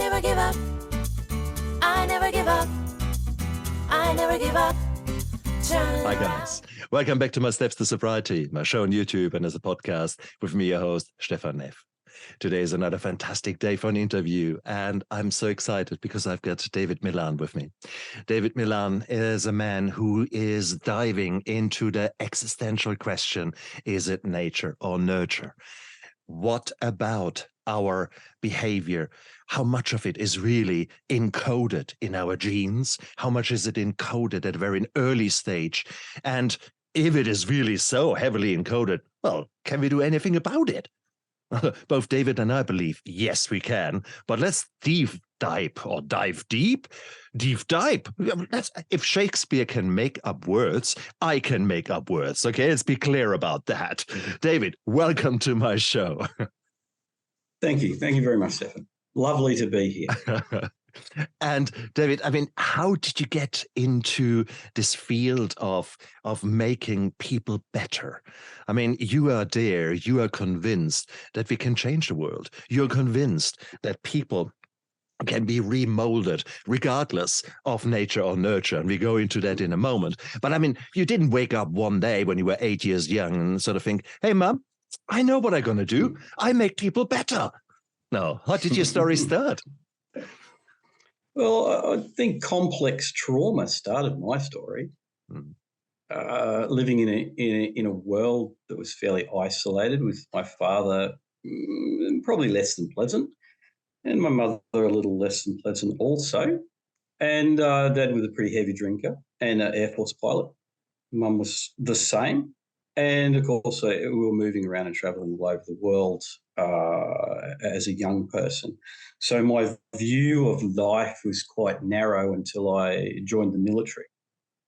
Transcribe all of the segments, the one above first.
never give up. I never give up. I never give up. Hi guys, welcome back to my Steps to Sobriety, my show on YouTube and as a podcast with me, your host, Stephan Neff. Today is another fantastic day for an interview, and I'm so excited because I've got David Milan with me. David Milan is a man who is diving into the existential question, is it nature or nurture? What about our behavior? How much of it is really encoded in our genes? How much is it encoded at a very early stage? And if it is really so heavily encoded, well, can we do anything about it? Both David and I believe, yes, we can. But let's dive deep. If Shakespeare can make up words, I can make up words. Okay, let's be clear about that. David, welcome to my show. Thank you. Thank you very much, Stephan. Lovely to be here. And David, I mean, how did you get into this field of making people better? I mean, you are there, you are convinced that we can change the world. You're convinced that people can be remolded regardless of nature or nurture. And we go into that in a moment. But I mean, you didn't wake up one day when you were 8 years young and sort of think, hey, Mom, I know what I'm going to do. I make people better. No, how did your story start? Well, I think complex trauma started my story. Living in a world that was fairly isolated, with my father probably less than pleasant, and my mother a little less than pleasant also, and Dad was a pretty heavy drinker and an Air Force pilot. Mum was the same, and of course we were moving around and travelling all over the world as a young person. So my view of life was quite narrow until I joined the military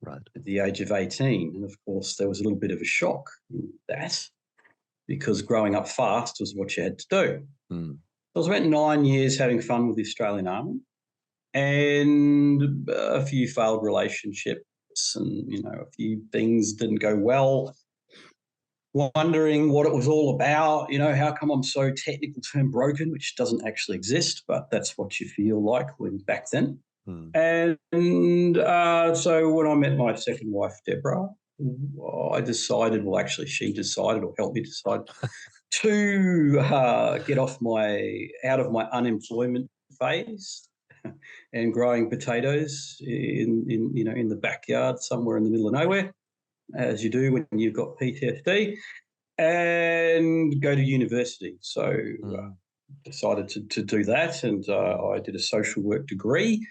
at the age of 18. And, of course, there was a little bit of a shock in that, because growing up fast was what you had to do. I was about 9 years having fun with the Australian Army, and a few failed relationships and, a few things didn't go well. Wondering what it was all about, how come I'm so technical term broken, which doesn't actually exist, but that's what you feel like when back then. And so when I met my second wife, Deborah, I decided, well, actually she decided or helped me decide to get out of my unemployment phase and growing potatoes in the backyard somewhere in the middle of nowhere, as you do when you've got PTSD, and go to university. So decided to do that, and I did a social work degree.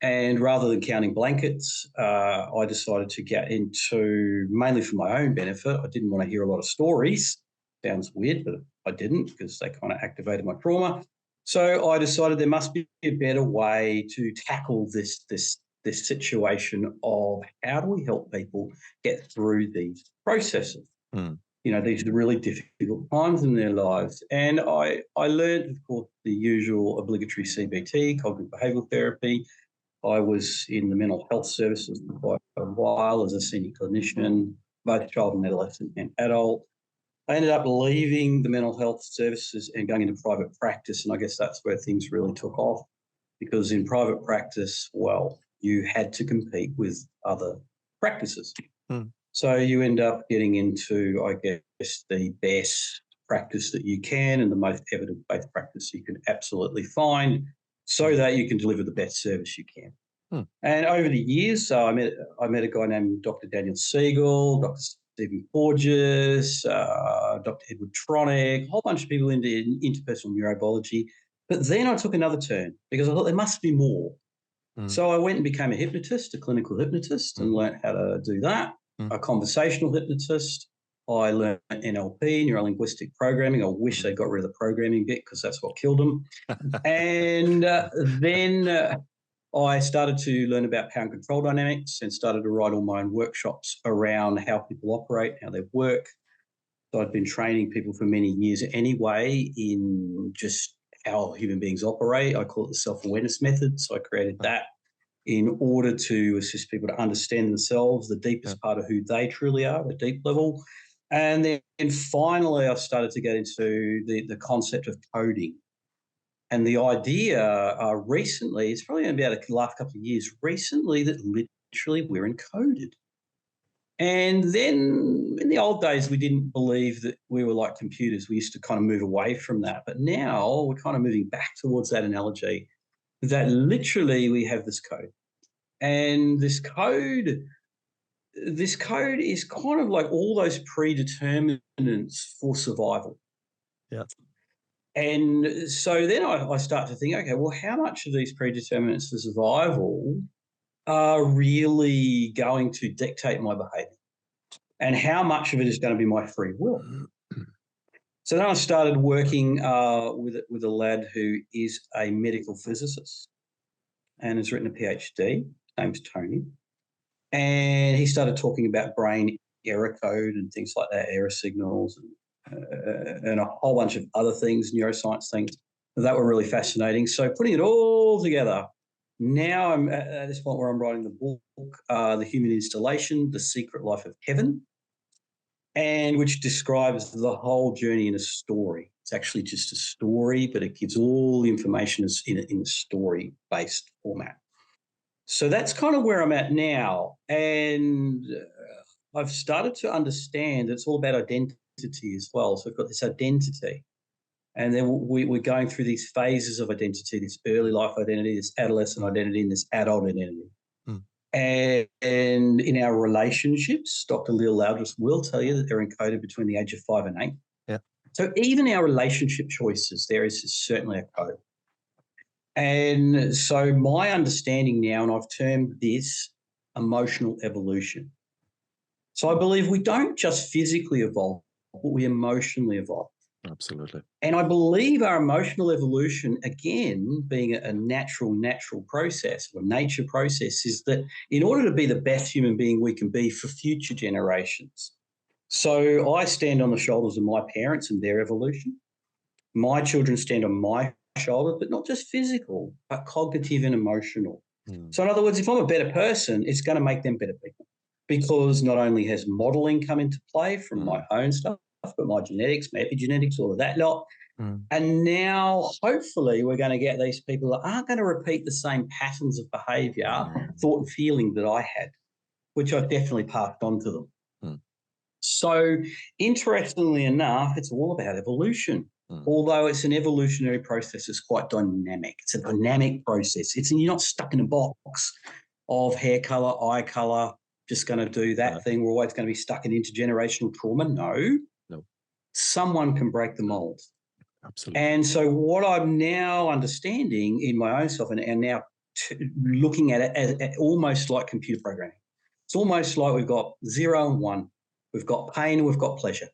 And rather than counting blankets, I decided to get into, mainly for my own benefit, I didn't want to hear a lot of stories. Sounds weird, but I didn't, because they kind of activated my trauma. So I decided there must be a better way to tackle this situation of how do we help people get through these processes. These are really difficult times in their lives. And I learned, of course, the usual obligatory CBT, cognitive behavioural therapy. I was in the mental health services for quite a while as a senior clinician, both child and adolescent and adult. I ended up leaving the mental health services and going into private practice, and I guess that's where things really took off, because in private practice, well, you had to compete with other practices. So you end up getting into, I guess, the best practice that you can and the most evidence-based practice you can absolutely find, so that you can deliver the best service you can. And over the years, I met a guy named Dr. Daniel Siegel, Dr. Stephen Porges, Dr. Edward Tronick, a whole bunch of people into interpersonal neurobiology. But then I took another turn, because I thought there must be more. So I went and became a hypnotist, a clinical hypnotist, and learned how to do that. A conversational hypnotist. I learned NLP, neuro-linguistic programming. I wish they got rid of the programming bit, because that's what killed them. And then I started to learn about power and control dynamics, and started to write all my own workshops around how people operate, how they work. So I'd been training people for many years anyway in just how human beings operate. I call it the self-awareness method. So I created that in order to assist people to understand themselves, the deepest part of who they truly are, the deep level. And then finally I started to get into the concept of coding. And the idea recently, it's probably about the last couple of years recently, that literally we're encoded. And then in the old days, we didn't believe that we were like computers. We used to kind of move away from that. But now we're kind of moving back towards that analogy that literally we have this code. And this code is kind of like all those predeterminants for survival. Yeah. And so then I start to think, okay, well, how much of these predeterminants for survival are really going to dictate my behavior? And how much of it is going to be my free will? So then I started working with a lad who is a medical physicist and has written a PhD. His name's Tony. And he started talking about brain error code and things like that, error signals and a whole bunch of other things, neuroscience things that were really fascinating. So putting it all together, now I'm at this point where I'm writing the book, The Human Installation, The Secret Life of Heaven, and which describes the whole journey in a story. It's actually just a story, but it gives all the information in a story-based format. So that's kind of where I'm at now. And I've started to understand it's all about identity as well. So we've got this identity. And then we're going through these phases of identity, this early life identity, this adolescent identity, and this adult identity. And in our relationships, Dr. Leal Loudris will tell you that they're encoded between the age of 5 and 8. Yeah. So even our relationship choices, there is certainly a code. And so my understanding now, and I've termed this emotional evolution. So I believe we don't just physically evolve, but we emotionally evolve. Absolutely. And I believe our emotional evolution, again, being a natural process or nature process, is that in order to be the best human being we can be for future generations. So I stand on the shoulders of my parents and their evolution. My children stand on my shoulders, but not just physical, but cognitive and emotional. So in other words, if I'm a better person, it's going to make them better people, because not only has modeling come into play from my own stuff, but my genetics, my epigenetics, all of that lot. And now, hopefully, we're going to get these people that aren't going to repeat the same patterns of behaviour, thought and feeling that I had, which I've definitely passed on to them. So interestingly enough, it's all about evolution. Although it's an evolutionary process, it's quite dynamic. It's a dynamic process. You're not stuck in a box of hair colour, eye colour, just going to do that thing. We're always going to be stuck in intergenerational trauma. No. Someone can break the mold. Absolutely. And so what I'm now understanding in my own self and now looking at it as almost like computer programming. It's almost like we've got 0 and 1. We've got pain and we've got pleasure.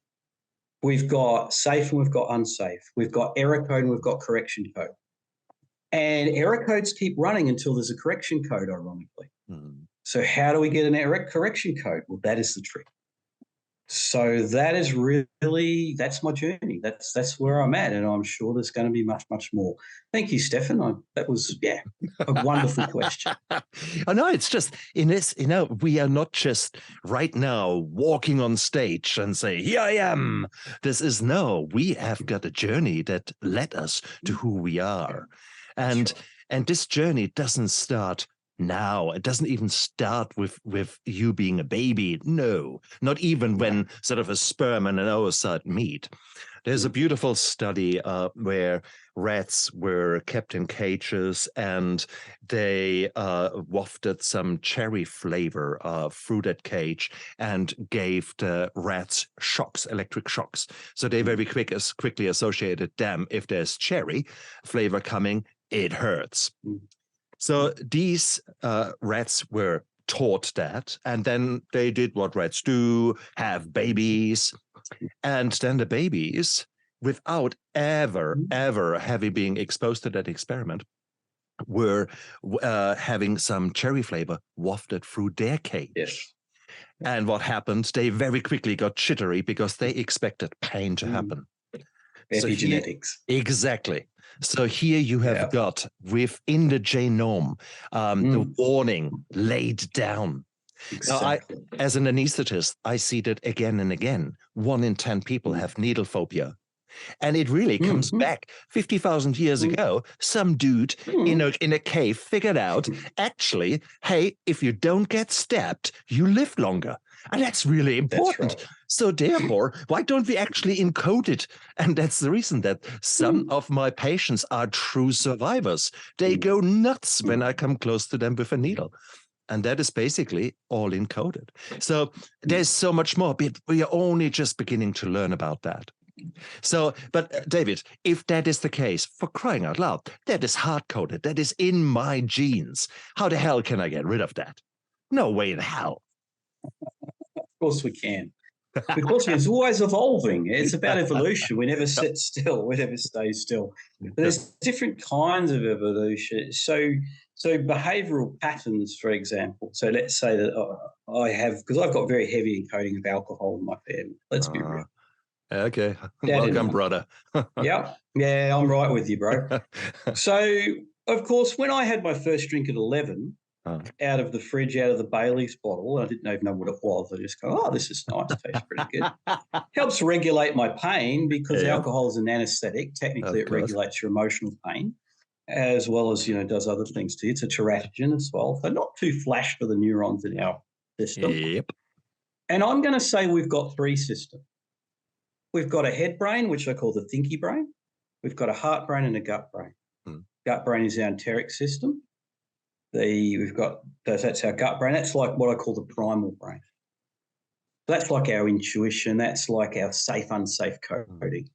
We've got safe and we've got unsafe. We've got error code and we've got correction code. And error codes keep running until there's a correction code, ironically. So how do we get an error correction code? Well, that is the trick. So that is really, that's my journey. That's where I'm at. And I'm sure there's going to be much, much more. Thank you, Stephan. That was, a wonderful question. I know, it's just in this, we are not just right now walking on stage and say, here I am. We have got a journey that led us to who we are. And this journey doesn't start now. It doesn't even start with you being a baby. No, not even when sort of a sperm and an oocyte meet. There's a beautiful study where rats were kept in cages and they wafted some cherry flavor through that cage and gave the rats shocks, electric shocks. So they very quickly associated them. If there's cherry flavor coming, it hurts. So these rats were taught that, and then they did what rats do, have babies, and then the babies, without ever having been exposed to that experiment, were having some cherry flavor wafted through their cage. Yes. And what happened? They very quickly got jittery because they expected pain to happen. Epigenetics. Exactly. So here you have got within the genome the warning laid down. Exactly. As an anesthetist, I see that again and again. 1 in 10 people have needle phobia. And it really comes back 50,000 years ago. Some dude in a cave figured out, actually, hey, if you don't get stabbed, you live longer. And that's really important. That's right. So therefore, why don't we actually encode it? And that's the reason that some of my patients are true survivors. They go nuts when I come close to them with a needle. And that is basically all encoded. So there's so much more, but we are only just beginning to learn about that. So, but David, if that is the case, for crying out loud, that is hard-coded. That is in my genes. How the hell can I get rid of that? No way in hell. Of course we can. Because it's always evolving. It's about evolution. We never sit still. We never stay still. But there's different kinds of evolution. So behavioral patterns, for example. So let's say that I have, because I've got very heavy encoding of alcohol in my family. Let's be real. Okay. Dad Welcome, brother. Yeah, I'm right with you, bro. So, of course, when I had my first drink at 11, out of the fridge, out of the Bailey's bottle, I didn't even know what it was. I just go, oh, this is nice. Tastes pretty good. Helps regulate my pain because alcohol is an anesthetic. Technically, it regulates your emotional pain as well as, does other things to you. It's a teratogen as well. So not too flash for the neurons in our system. Yep. And I'm going to say we've got three systems. We've got a head brain, which I call the thinky brain. We've got a heart brain and a gut brain. Gut brain is our enteric system. That's our gut brain. That's like what I call the primal brain. That's like our intuition. That's like our safe, unsafe coding.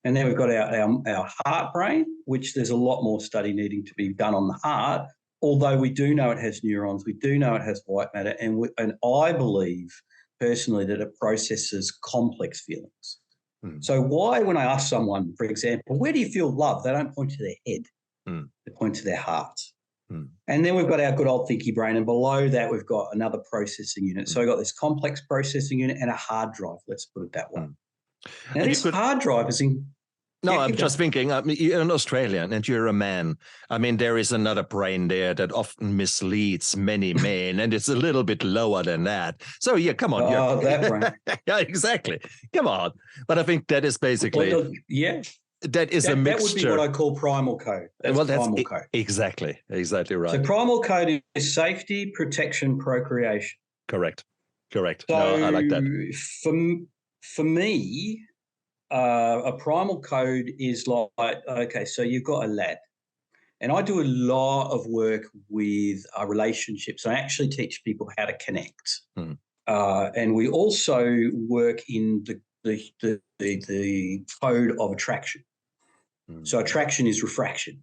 And then we've got our heart brain, which there's a lot more study needing to be done on the heart, although we do know it has neurons. We do know it has white matter. And I believe personally that it processes complex feelings. So why, when I ask someone, for example, where do you feel love? They don't point to their head. They point to their heart. And then we've got our good old thinky brain, and below that we've got another processing unit. So we've got this complex processing unit and a hard drive, let's put it that way. Now, this hard drive is in... No, I'm just thinking, you're an Australian and you're a man. I mean, there is another brain there that often misleads many men, and it's a little bit lower than that. So, yeah, come on. Oh, that brain. Yeah, exactly. Come on. But I think that is basically... That is a mixture. That would be what I call primal code. That's primal code. Exactly right. So primal code is safety, protection, procreation. Correct. So no, I like that. For me, a primal code is like, okay, so you've got a lad. And I do a lot of work with relationships. I actually teach people how to connect. And we also work in the code of attraction. So attraction is refraction.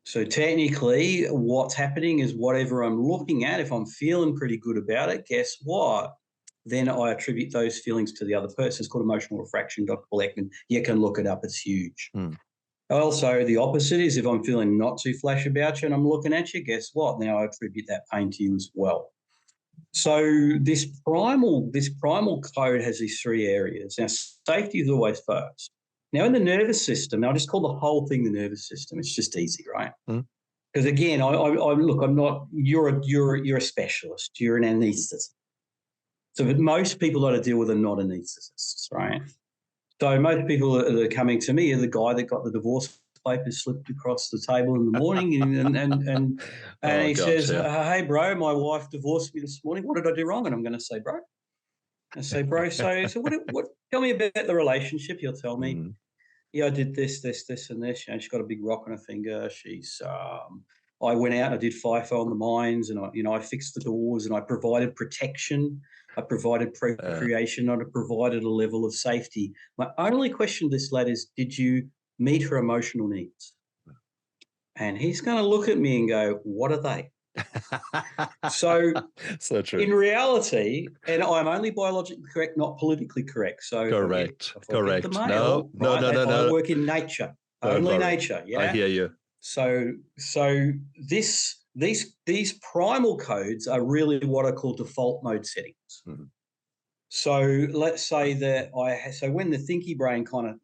So technically what's happening is whatever I'm looking at, if I'm feeling pretty good about it, guess what? Then I attribute those feelings to the other person. It's called emotional refraction. Dr. Ekman, you can look it up. It's huge. Also, the opposite is if I'm feeling not too flash about you and I'm looking at you, guess what? Now I attribute that pain to you as well. So this primal code has these three areas. Now, safety is always first. Now, in the nervous system, I'll just call the whole thing the nervous system. It's just easy, right? Because again, I'm not. You're a specialist. You're an anaesthetist. So, but most people that I deal with are not anaesthetists, right? So most people that are coming to me are the guy that got the divorce papers slipped across the table in the morning, and he says, "Hey, bro, my wife divorced me this morning. What did I do wrong?" And I'm going to say, "Bro." I say, "Bro, so what? Tell me about the relationship." He'll tell me, "Yeah, I did this, and this. She's got a big rock on her finger. I went out and I did FIFO on the mines, and I fixed the doors, and I provided protection. I provided procreation. I provided a level of safety. My only question to this lad is, did you meet her emotional needs?" And he's going to look at me and go, "What are they?" So true. In reality, and I'm only biologically correct, not politically correct. So correct. No. I work in nature, only nature. Yeah, I hear you. So these primal codes are really what I call default mode settings. So let's say that so when the thinky brain kind of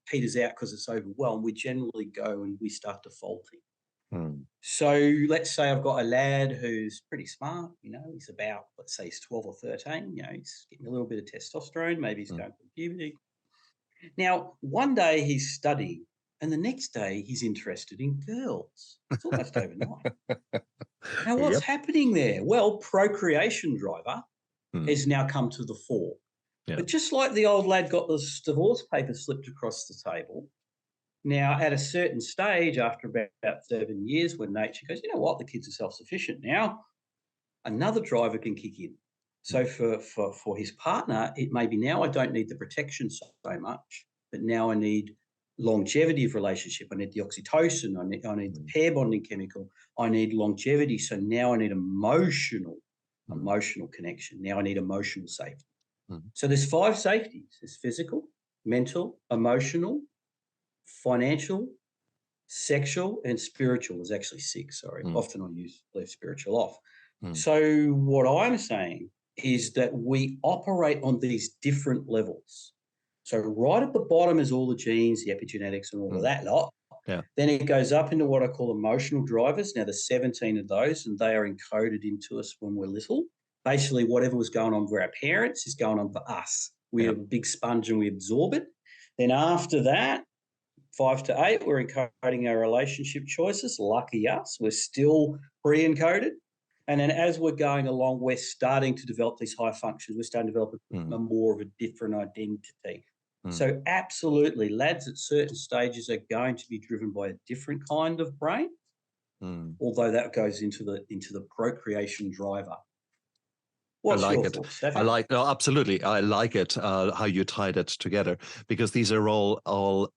peters out because it's overwhelmed, we generally go and we start defaulting. So let's say I've got a lad who's pretty smart, he's about, let's say he's 12 or 13, he's getting a little bit of testosterone, maybe he's going through puberty. Now, one day he's studying, and the next day he's interested in girls. It's almost overnight. Now, what's Yep. happening there? Well, procreation driver Mm. has now come to the fore. Yeah. But just like the old lad got the divorce papers slipped across the table, now at a certain stage, after about 7 years, when nature goes, you know what, the kids are self-sufficient now, another driver can kick in. So for his partner, it may be now I don't need the protection so much, but now I need longevity of relationship. I need the oxytocin. I need the pair bonding chemical. I need longevity. So now I need emotional connection. Now I need emotional safety. So there's 5 safeties. There's physical, mental, emotional, financial, sexual, and spiritual. There's actually 6, sorry. Often I leave spiritual off. So what I'm saying is that we operate on these different levels. So right at the bottom is all the genes, the epigenetics, and all of that lot. Yeah. Then it goes up into what I call emotional drivers. Now there's 17 of those, and they are encoded into us when we're little. Basically, whatever was going on for our parents is going on for us. We have a big sponge and we absorb it. Then after that, 5 to 8, we're encoding our relationship choices. Lucky us, we're still pre-encoded. And then as we're going along, we're starting to develop these high functions. We're starting to develop a more of a different identity. So absolutely, lads at certain stages are going to be driven by a different kind of brain, although that goes into the procreation driver. What's your thoughts, Stephan? Absolutely. I like it, how you tied it together, because these are all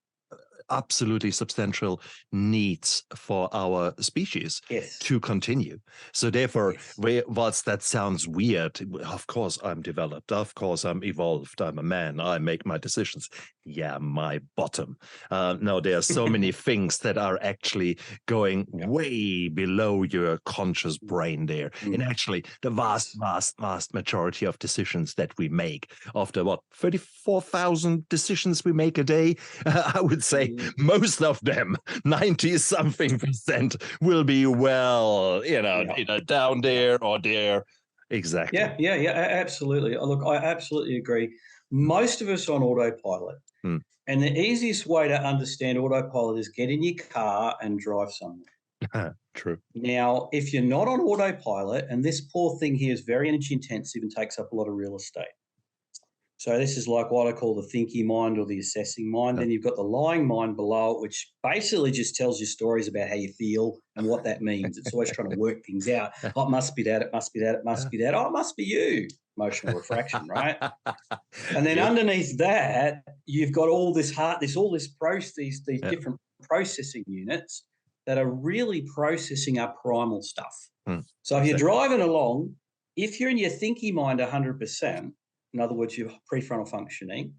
absolutely substantial needs for our species to continue. So therefore, whilst that sounds weird, of course I'm developed, of course I'm evolved, I'm a man, I make my decisions. Yeah, my bottom. No, there are so many things that are actually going way below your conscious brain there. And actually the vast majority of decisions that we make, after 34,000 decisions we make a day, I would say most of them, 90-something%, will be down there or there. Exactly. Yeah, absolutely. Look, I absolutely agree. Most of us are on autopilot. And the easiest way to understand autopilot is get in your car and drive somewhere. True. Now, if you're not on autopilot, and this poor thing here is very energy intensive and takes up a lot of real estate. So this is like what I call the thinking mind or the assessing mind. Then you've got the lying mind below it, which basically just tells you stories about how you feel and what that means. It's always trying to work things out. Oh, it must be that, it must be that, it must be that. Oh, it must be you. Emotional refraction, right? And then underneath that, you've got all this heart, these different processing units that are really processing our primal stuff. So if you're driving along, if you're in your thinking mind 100%, in other words, your prefrontal functioning,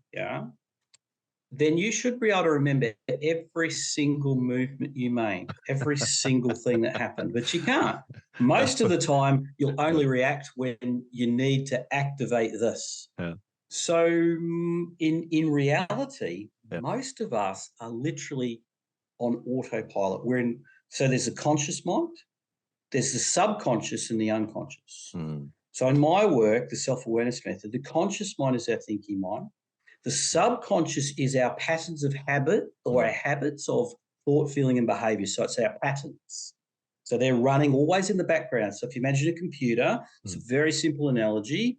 then you should be able to remember every single movement you made, every single thing that happened, but you can't. Most of the time, you'll only react when you need to activate this. So in reality, most of us are literally on autopilot. So there's a conscious mind, there's the subconscious and the unconscious. So in my work, the self-awareness method, the conscious mind is our thinking mind. The subconscious is our patterns of habit or our habits of thought, feeling, and behavior. So it's our patterns. So they're running always in the background. So if you imagine a computer, it's a very simple analogy.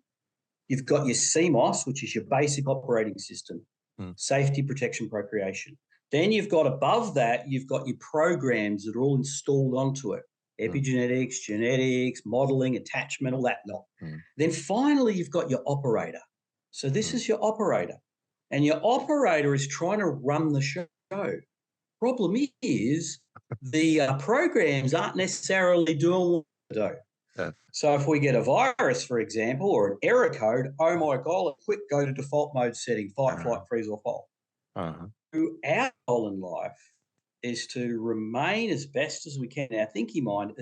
You've got your CMOS, which is your basic operating system, safety, protection, procreation. Then you've got above that, you've got your programs that are all installed onto it. Epigenetics, genetics, modeling, attachment, all that lot. Then finally, you've got your operator. So this is your operator. And your operator is trying to run the show. Problem is the programs aren't necessarily doing what they do. So if we get a virus, for example, or an error code, oh my God, quick, go to default mode setting, fight, flight, freeze, or fall. Our goal in life is to remain as best as we can in our thinking mind,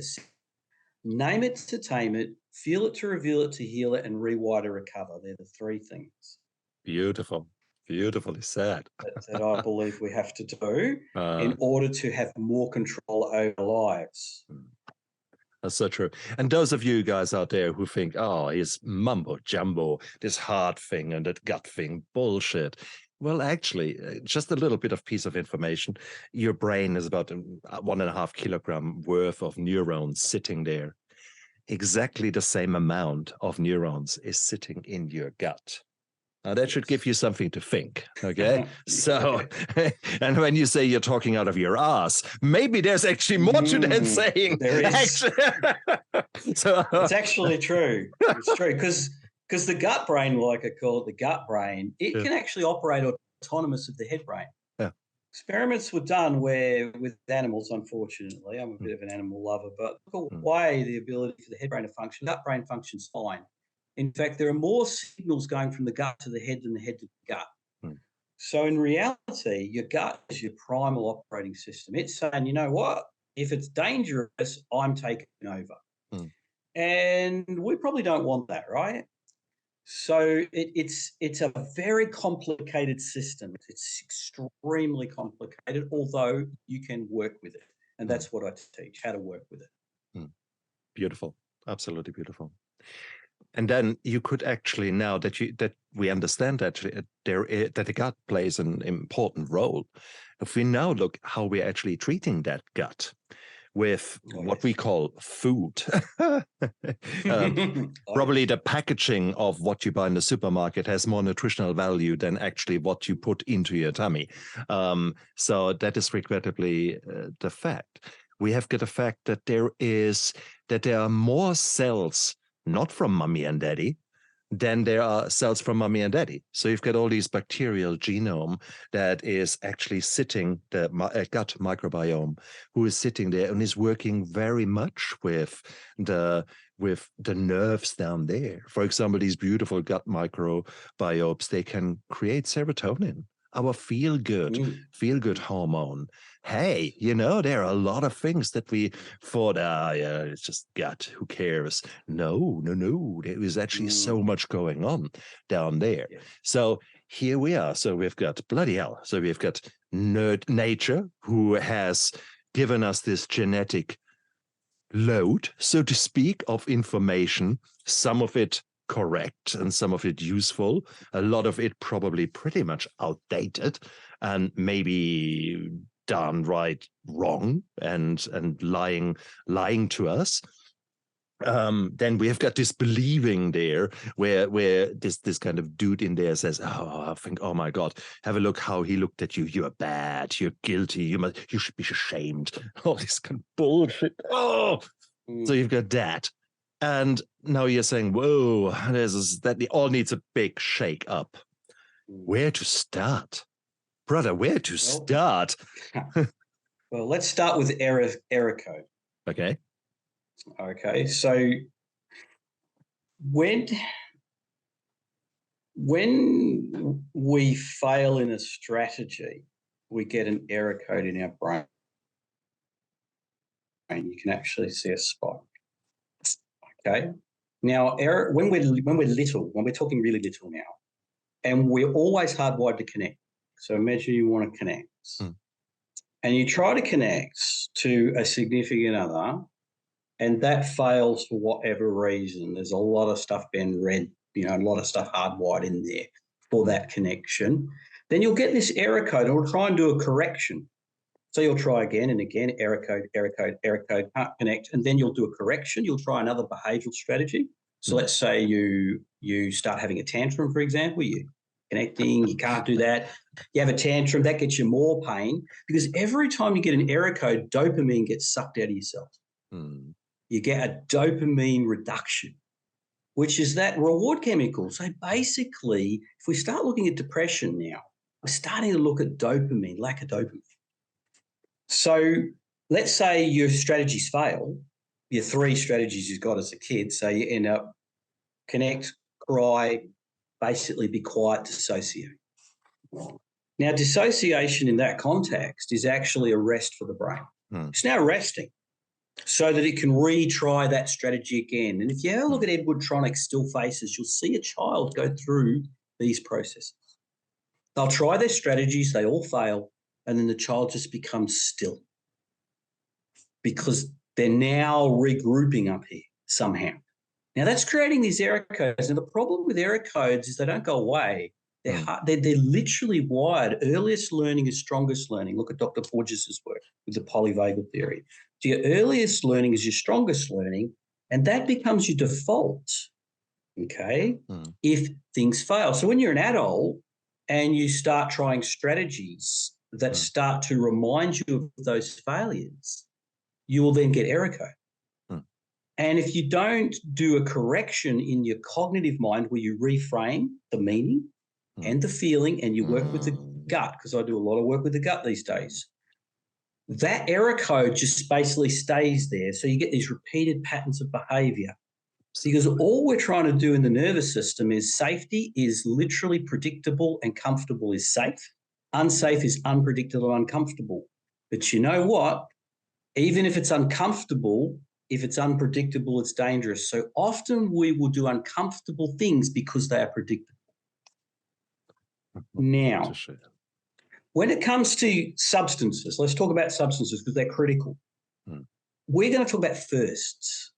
name it to tame it, feel it to reveal it to heal it, and rewire to recover. They're the 3 things. Beautiful. Beautifully said. that I believe we have to do in order to have more control over our lives. That's so true. And those of you guys out there who think, oh, it's mumbo jumbo, this heart thing and that gut thing, bullshit. Well, actually, just a little bit of piece of information. Your brain is about 1.5 kilogram worth of neurons sitting there. Exactly the same amount of neurons is sitting in your gut. Now, that should give you something to think, okay? So, and when you say you're talking out of your ass, maybe there's actually more to that saying. There is. So, it's actually true. It's true because the gut brain, like I call it the gut brain, it can actually operate autonomous of the head brain. Yeah. Experiments were done where with animals, unfortunately, I'm a bit of an animal lover, but look away the ability for the head brain to function. Gut brain functions fine. In fact, there are more signals going from the gut to the head than the head to the gut. So in reality, your gut is your primal operating system. It's saying, you know what? If it's dangerous, I'm taking over. And we probably don't want that, right? So it's a very complicated system. It's extremely complicated, although you can work with it. And that's what I teach, how to work with it. Beautiful. Absolutely beautiful. And then you could actually, now that we understand that that the gut plays an important role, if we now look how we're actually treating that gut with what we call food, probably the packaging of what you buy in the supermarket has more nutritional value than actually what you put into your tummy. So that is regrettably the fact. We have got the fact that there are more cells not from mommy and daddy, then there are cells from mommy and daddy. So you've got all these bacterial genome that is actually sitting, the gut microbiome, who is sitting there and is working very much with the nerves down there. For example, these beautiful gut microbiomes, they can create serotonin, our feel-good hormone. Hey, there are a lot of things that we thought, it's just gut, who cares? No. There is actually so much going on down there. Yeah. So here we are. So we've got, bloody hell, so we've got nature, who has given us this genetic load, so to speak, of information, some of it correct and some of it useful, a lot of it probably pretty much outdated and maybe downright wrong and lying to us. Then we have got this believing there where this kind of dude in there says, I think, oh my God, have a look how he looked at you. You're bad. You're guilty. You should be ashamed. All this kind of bullshit. So you've got that. And now you're saying, whoa, that all needs a big shake up. Where to start? Brother, where to start? Well, let's start with error code. Okay. Okay, so when we fail in a strategy, we get an error code in our brain. And you can actually see a spike. Okay. Now, when we're little, when we're talking really little now, and we're always hardwired to connect. So imagine you want to connect, and you try to connect to a significant other, and that fails for whatever reason. There's a lot of stuff being read, a lot of stuff hardwired in there for that connection. Then you'll get this error code, and we'll try and do a correction. So you'll try again and again, error code, can't connect, and then you'll do a correction. You'll try another behavioural strategy. So let's say you start having a tantrum, for example. You're connecting, you can't do that. You have a tantrum, that gets you more pain because every time you get an error code, dopamine gets sucked out of your cells. You get a dopamine reduction, which is that reward chemical. So basically, if we start looking at depression now, we're starting to look at dopamine, lack of dopamine. So let's say your strategies fail, your 3 strategies you've got as a kid. So you end up connect, cry, basically be quiet, dissociate. Now, dissociation in that context is actually a rest for the brain. It's now resting so that it can retry that strategy again. And if you ever look at Edward Tronick's still faces, you'll see a child go through these processes. They'll try their strategies, they all fail, and then the child just becomes still because they're now regrouping up here somehow. Now, that's creating these error codes. Now, the problem with error codes is they don't go away. They're literally wired. Earliest learning is strongest learning. Look at Dr. Porges' work with the polyvagal theory. So your earliest learning is your strongest learning, and that becomes your default, okay, if things fail. So when you're an adult and you start trying strategies that start to remind you of those failures, you will then get error code. And if you don't do a correction in your cognitive mind where you reframe the meaning and the feeling and you work with the gut, because I do a lot of work with the gut these days, that error code just basically stays there. So you get these repeated patterns of behavior. Because all we're trying to do in the nervous system is safety is literally predictable and comfortable is safe. Unsafe is unpredictable and uncomfortable. But you know what? Even if it's uncomfortable, if it's unpredictable, it's dangerous. So often we will do uncomfortable things because they are predictable. Now, when it comes to substances, let's talk about substances because they're critical. We're going to talk about firsts.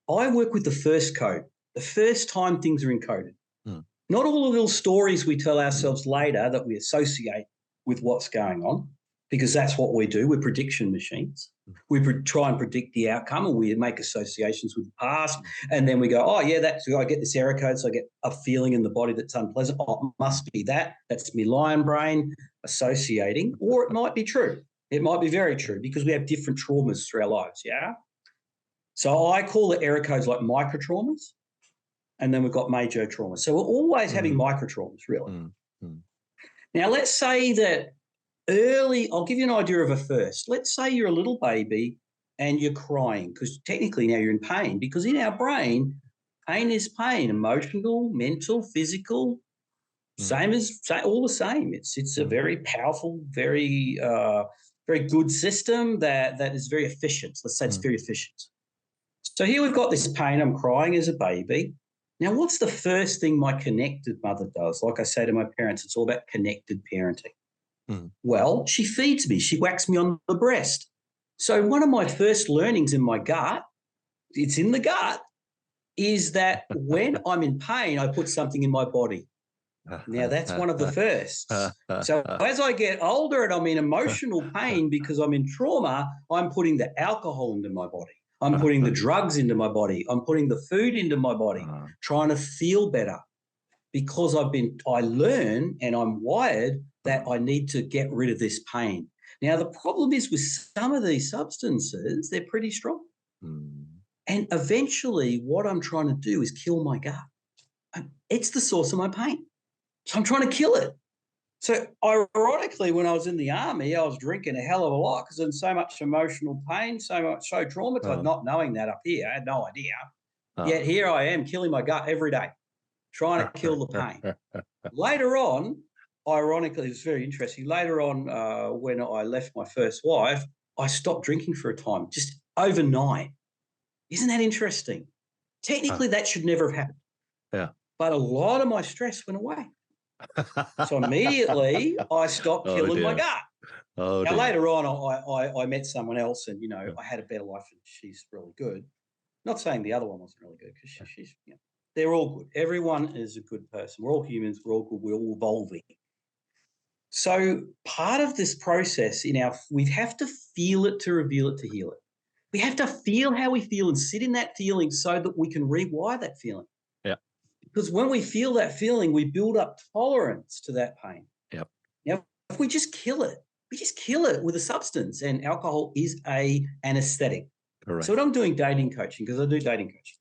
I work with the first code, the first time things are encoded. Not all the little stories we tell ourselves later that we associate with what's going on, because that's what we do. We're prediction machines. We try and predict the outcome, and we make associations with the past, and then we go, oh, yeah, I get this error code, so I get a feeling in the body that's unpleasant. Oh, it must be that. That's me lion brain associating, or it might be true. It might be very true because we have different traumas through our lives, yeah? So I call the error codes like micro traumas, and then we've got major traumas. So we're always having micro traumas, really. Now, let's say that I'll give you an idea of a first. Let's say you're a little baby and you're crying because technically now you're in pain, because in our brain, pain is pain, emotional, mental, physical, all the same. It's a very powerful, very good system that is very efficient. Let's say it's very efficient. So here we've got this pain. I'm crying as a baby. Now, what's the first thing my connected mother does? Like I say to my parents, it's all about connected parenting. Well, she feeds me. She whacks me on the breast. So one of my first learnings in my gut, it's in the gut, is that when I'm in pain, I put something in my body. Now, that's one of the firsts. So as I get older and I'm in emotional pain because I'm in trauma, I'm putting the alcohol into my body. I'm putting the drugs into my body. I'm putting the food into my body, trying to feel better, because I learn and I'm wired that I need to get rid of this pain. Now, the problem is with some of these substances, they're pretty strong. And eventually what I'm trying to do is kill my gut. It's the source of my pain. So I'm trying to kill it. So ironically, when I was in the army, I was drinking a hell of a lot because in so much emotional pain, so traumatized, not knowing that up here. I had no idea. Yet here I am killing my gut every day, trying to kill the pain. Later on, ironically, it's very interesting. Later on, when I left my first wife, I stopped drinking for a time, just overnight. Isn't that interesting? Technically, that should never have happened. Yeah. But a lot of my stress went away. So immediately I stopped killing my gut. Now, later on, I met someone else and, I had a better life and she's really good. Not saying the other one wasn't really good because she's they're all good. Everyone is a good person. We're all humans. We're all good. We're all evolving. So part of this process we have to feel it to reveal it to heal it. We have to feel how we feel and sit in that feeling so that we can rewire that feeling. Yeah. Because when we feel that feeling, we build up tolerance to that pain. Yep. Now, if we just kill it with a substance, and alcohol is an anesthetic. Correct. So what I'm doing dating coaching, because I do dating coaching.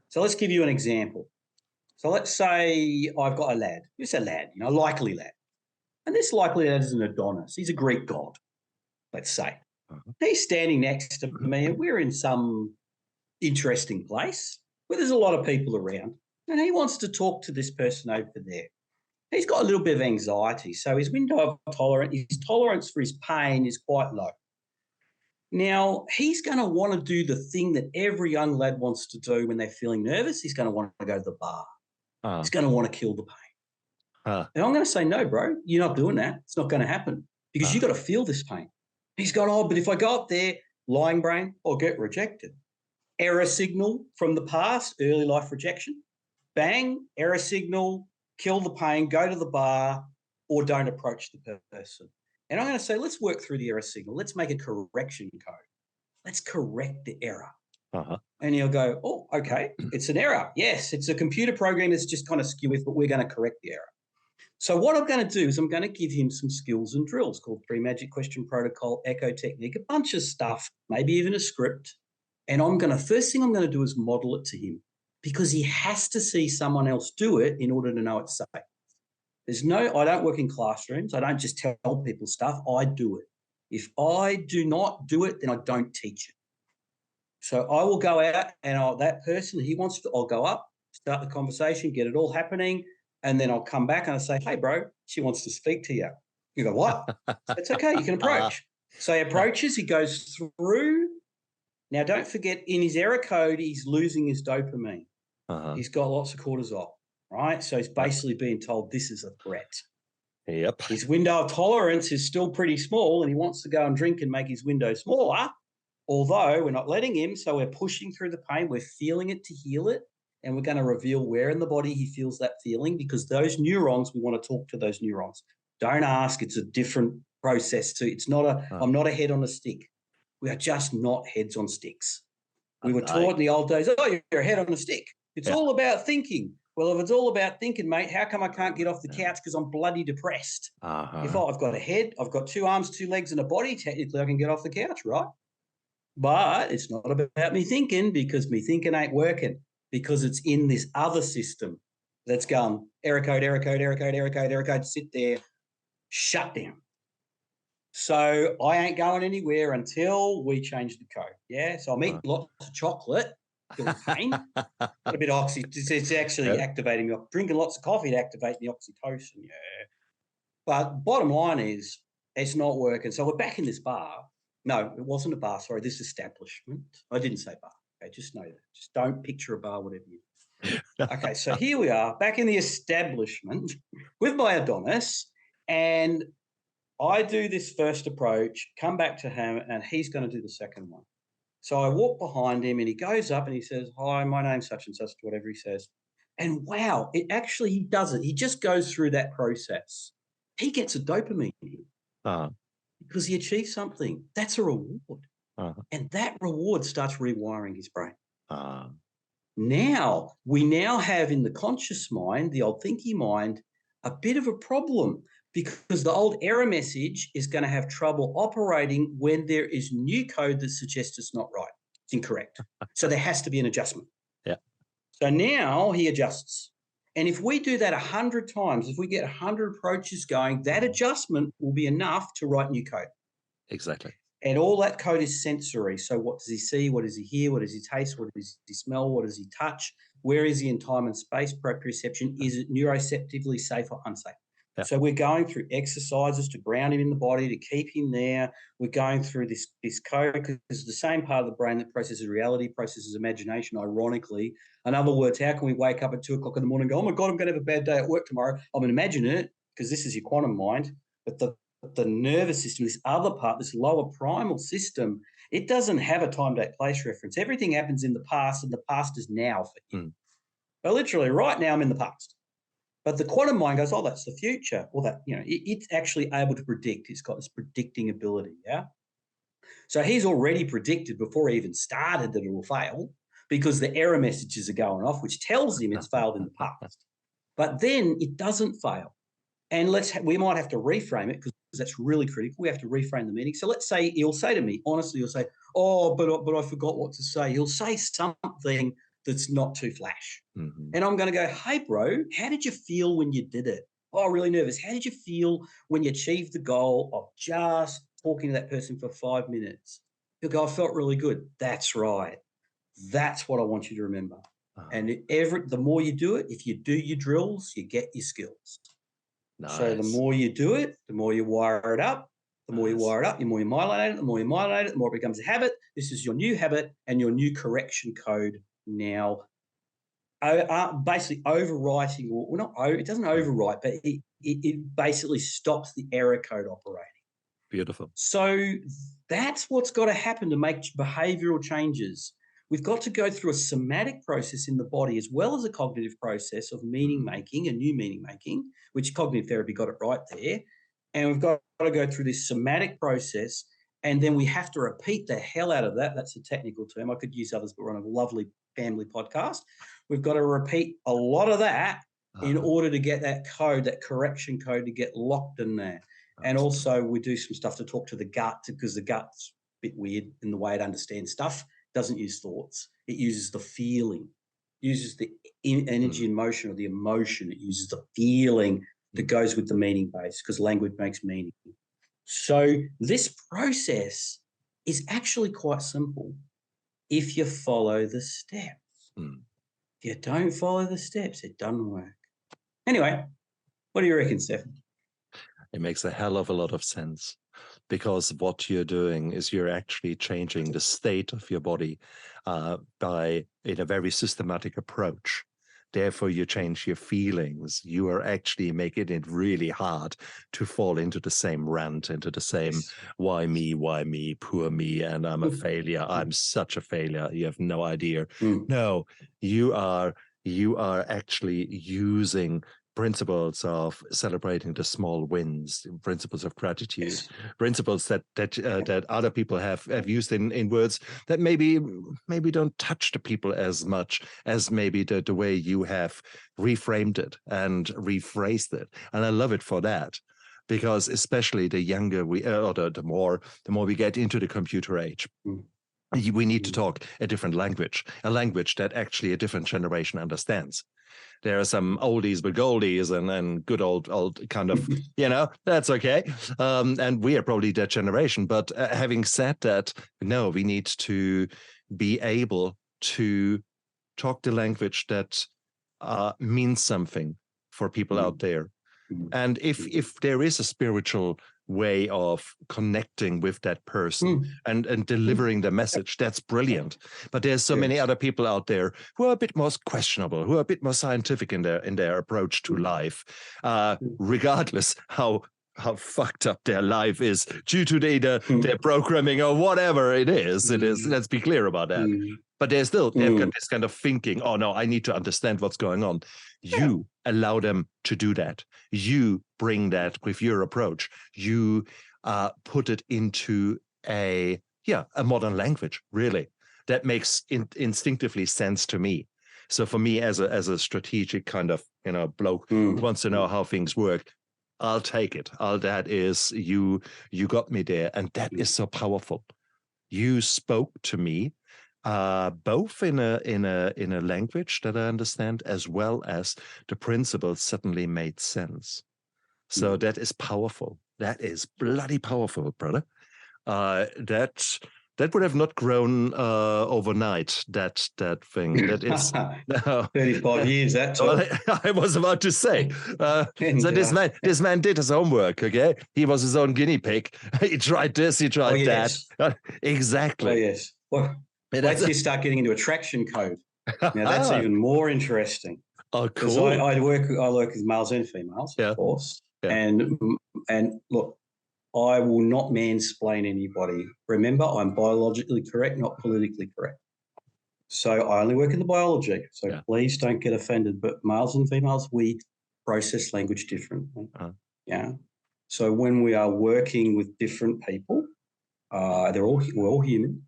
So let's give you an example. So let's say I've got a lad, just a lad, a likely lad. And this likely lad is an Adonis. He's a Greek god, let's say. He's standing next to me and we're in some interesting place where there's a lot of people around. And he wants to talk to this person over there. He's got a little bit of anxiety, so his window of tolerance, his tolerance for his pain is quite low. Now, he's going to want to do the thing that every young lad wants to do when they're feeling nervous. He's going to want to go to the bar. He's going to want to kill the pain. And I'm going to say, no, bro, you're not doing that. It's not going to happen because you've got to feel this pain. He's gone, but if I go up there, lying brain, I'll get rejected. Error signal from the past, early life rejection. Bang, error signal, kill the pain, go to the bar, or don't approach the person. And I'm going to say, let's work through the error signal. Let's make a correction code. Let's correct the error. Uh-huh. And he'll go, oh, okay, it's an error. Yes, it's a computer program that's just kind of skewy, but we're going to correct the error. So what I'm going to do is I'm going to give him some skills and drills called 3 Magic Question Protocol, Echo Technique, a bunch of stuff, maybe even a script. And first thing I'm going to do is model it to him, because he has to see someone else do it in order to know it's safe. I don't work in classrooms. I don't just tell people stuff. I do it. If I do not do it, then I don't teach it. So I will go out and that person, I'll go up, start the conversation, get it all happening. And then I'll come back and I say, hey, bro, she wants to speak to you. You go, what? It's okay. You can approach. So he approaches, he goes through. Now, don't forget, in his error code, he's losing his dopamine. Uh-huh. He's got lots of cortisol, right? So he's basically being told this is a threat. Yep. His window of tolerance is still pretty small, and he wants to go and drink and make his window smaller, although we're not letting him. So we're pushing through the pain. We're feeling it to heal it, and we're going to reveal where in the body he feels that feeling, because those neurons, we want to talk to those neurons. Don't ask. It's a different process too. It's not I'm not a head on a stick. We are just not heads on sticks. We were taught in the old days, oh, you're a head on a stick. It's all about thinking. Well, if it's all about thinking, mate, how come I can't get off the couch because I'm bloody depressed? Uh-huh. If I've got a head, I've got 2 arms, 2 legs, and a body, technically I can get off the couch, right? But it's not about me thinking, because me thinking ain't working, because it's in this other system that's going error code, error code, error code, error code, error code, sit there, shut down. So I ain't going anywhere until we change the code. Yeah. So I'm eating lots of chocolate, feel pain, got a bit of it's actually activating, drinking lots of coffee to activate the oxytocin. Yeah. But bottom line is it's not working. So we're back in this bar. No, it wasn't a bar. Sorry, this establishment. I didn't say bar. Okay, just know that. Just don't picture a bar, whatever you do. Okay, so here we are back in the establishment with my Adonis, and I do this first approach, come back to him, and he's going to do the second one. So I walk behind him and he goes up and he says, hi, my name's such and such, whatever he says. And wow, he does it. He just goes through that process. He gets a dopamine hit because he achieved something. That's a reward. And that reward starts rewiring his brain. Now, we have in the conscious mind, the old thinky mind, a bit of a problem, because the old error message is going to have trouble operating when there is new code that suggests it's not right. It's incorrect. So there has to be an adjustment. Yeah. So now he adjusts. And if we do that 100 times, if we get 100 approaches going, that adjustment will be enough to write new code. Exactly. And all that code is sensory. So what does he see? What does he hear? What does he taste? What does he smell? What does he touch? Where is he in time and space? Proprioception. Is it neuroceptively safe or unsafe? Yeah. So we're going through exercises to ground him in the body, to keep him there. We're going through this code, because it's the same part of the brain that processes reality, processes imagination, ironically. In other words, how can we wake up at 2 o'clock in the morning and go, oh, my God, I'm going to have a bad day at work tomorrow. I'm going to imagine it, because this is your quantum mind. But the nervous system, this other part, this lower primal system, it doesn't have a time, date, place reference. Everything happens in the past, and the past is now for him. But literally, right now, I'm in the past. But the quantum mind goes, oh, that's the future. Well, it's actually able to predict. It's got this predicting ability, yeah? So he's already predicted before he even started that it will fail, because the error messages are going off, which tells him it's failed in the past. But then it doesn't fail. And we might have to reframe it, because that's really critical. We have to reframe the meaning. So let's say he'll say to me, honestly, he'll say, oh, but I forgot what to say. He'll say something that's not too flash. Mm-hmm. And I'm going to go, hey, bro, how did you feel when you did it? Oh, really nervous. How did you feel when you achieved the goal of just talking to that person for 5 minutes? He'll go, I felt really good. That's right. That's what I want you to remember. Uh-huh. And the more you do it, if you do your drills, you get your skills. Nice. So the more you do it, the more you wire it up. The more you wire it up, the more you myelate it. The more you myelate it, the more it becomes a habit. This is your new habit and your new correction code now. Basically overwriting, or not, it doesn't overwrite, but it basically stops the error code operating. Beautiful. So that's what's got to happen to make behavioural changes. we've got to go through a somatic process in the body as well as a cognitive process of meaning making and new meaning making, which cognitive therapy got it right there. And we've got to go through this somatic process, and then we have to repeat the hell out of that. That's a technical term. I could use others, but we're on a lovely family podcast. We've got to repeat a lot of that in order to get that code, that correction code, to get locked in there. And also we do some stuff to talk to the gut, because the gut's a bit weird in the way it understands stuff. It doesn't use thoughts. It uses the feeling, uses the energy and motion, or the emotion. It uses the feeling that goes with the meaning base, because language makes meaning. So this process is actually quite simple if you follow the steps. If you don't follow the steps, it doesn't work. Anyway, what do you reckon, Stephan? It makes a hell of a lot of sense, because what you're doing is you're actually changing the state of your body in a very systematic approach. Therefore, you change your feelings. You are actually making it really hard to fall into the same rant, into the same why me, poor me, and I'm a failure. I'm such a failure. You have no idea. No, you are actually using principles of celebrating the small wins, principles of gratitude, principles that other people have used in words that maybe don't touch the people as much as maybe the way you have reframed it and rephrased it. And I love it for that, because especially the younger we or the more we get into the computer age, we need to talk a different language, a language that actually a different generation understands. There are some oldies but goldies and good old kind of, that's okay. And we are probably that generation. But having said that, no, we need to be able to talk the language that means something for people out there. And if there is a spiritual way of connecting with that person and delivering the message, that's brilliant. But there's so many other people out there who are a bit more questionable, who are a bit more scientific in their approach to life, regardless how fucked up their life is due to their programming or whatever it is. Let's be clear about that. But they've got this kind of thinking, oh no, I need to understand what's going on. You allow them to do that. You bring that with your approach. You put it into a modern language, really, that makes instinctively sense to me. So for me, as a strategic kind of bloke who wants to know how things work, I'll take it. All that is you got me there, and that is so powerful. You spoke to me both in a language that I understand, as well as the principles suddenly made sense. So that is powerful. That is bloody powerful, brother. That would have not grown overnight. That thing. That is 35 years. That took. Well, I was about to say. So this man did his homework. Okay, he was his own guinea pig. He tried this. He tried that. Exactly. Oh yes. Well, wait till you start getting into attraction code. Now that's even more interesting. Oh, cool. Because I work with males and females, of course. Yeah. And look, I will not mansplain anybody. Remember, I'm biologically correct, not politically correct. So I only work in the biology. So please don't get offended. But males and females, we process language differently. Yeah. So when we are working with different people, we're all human,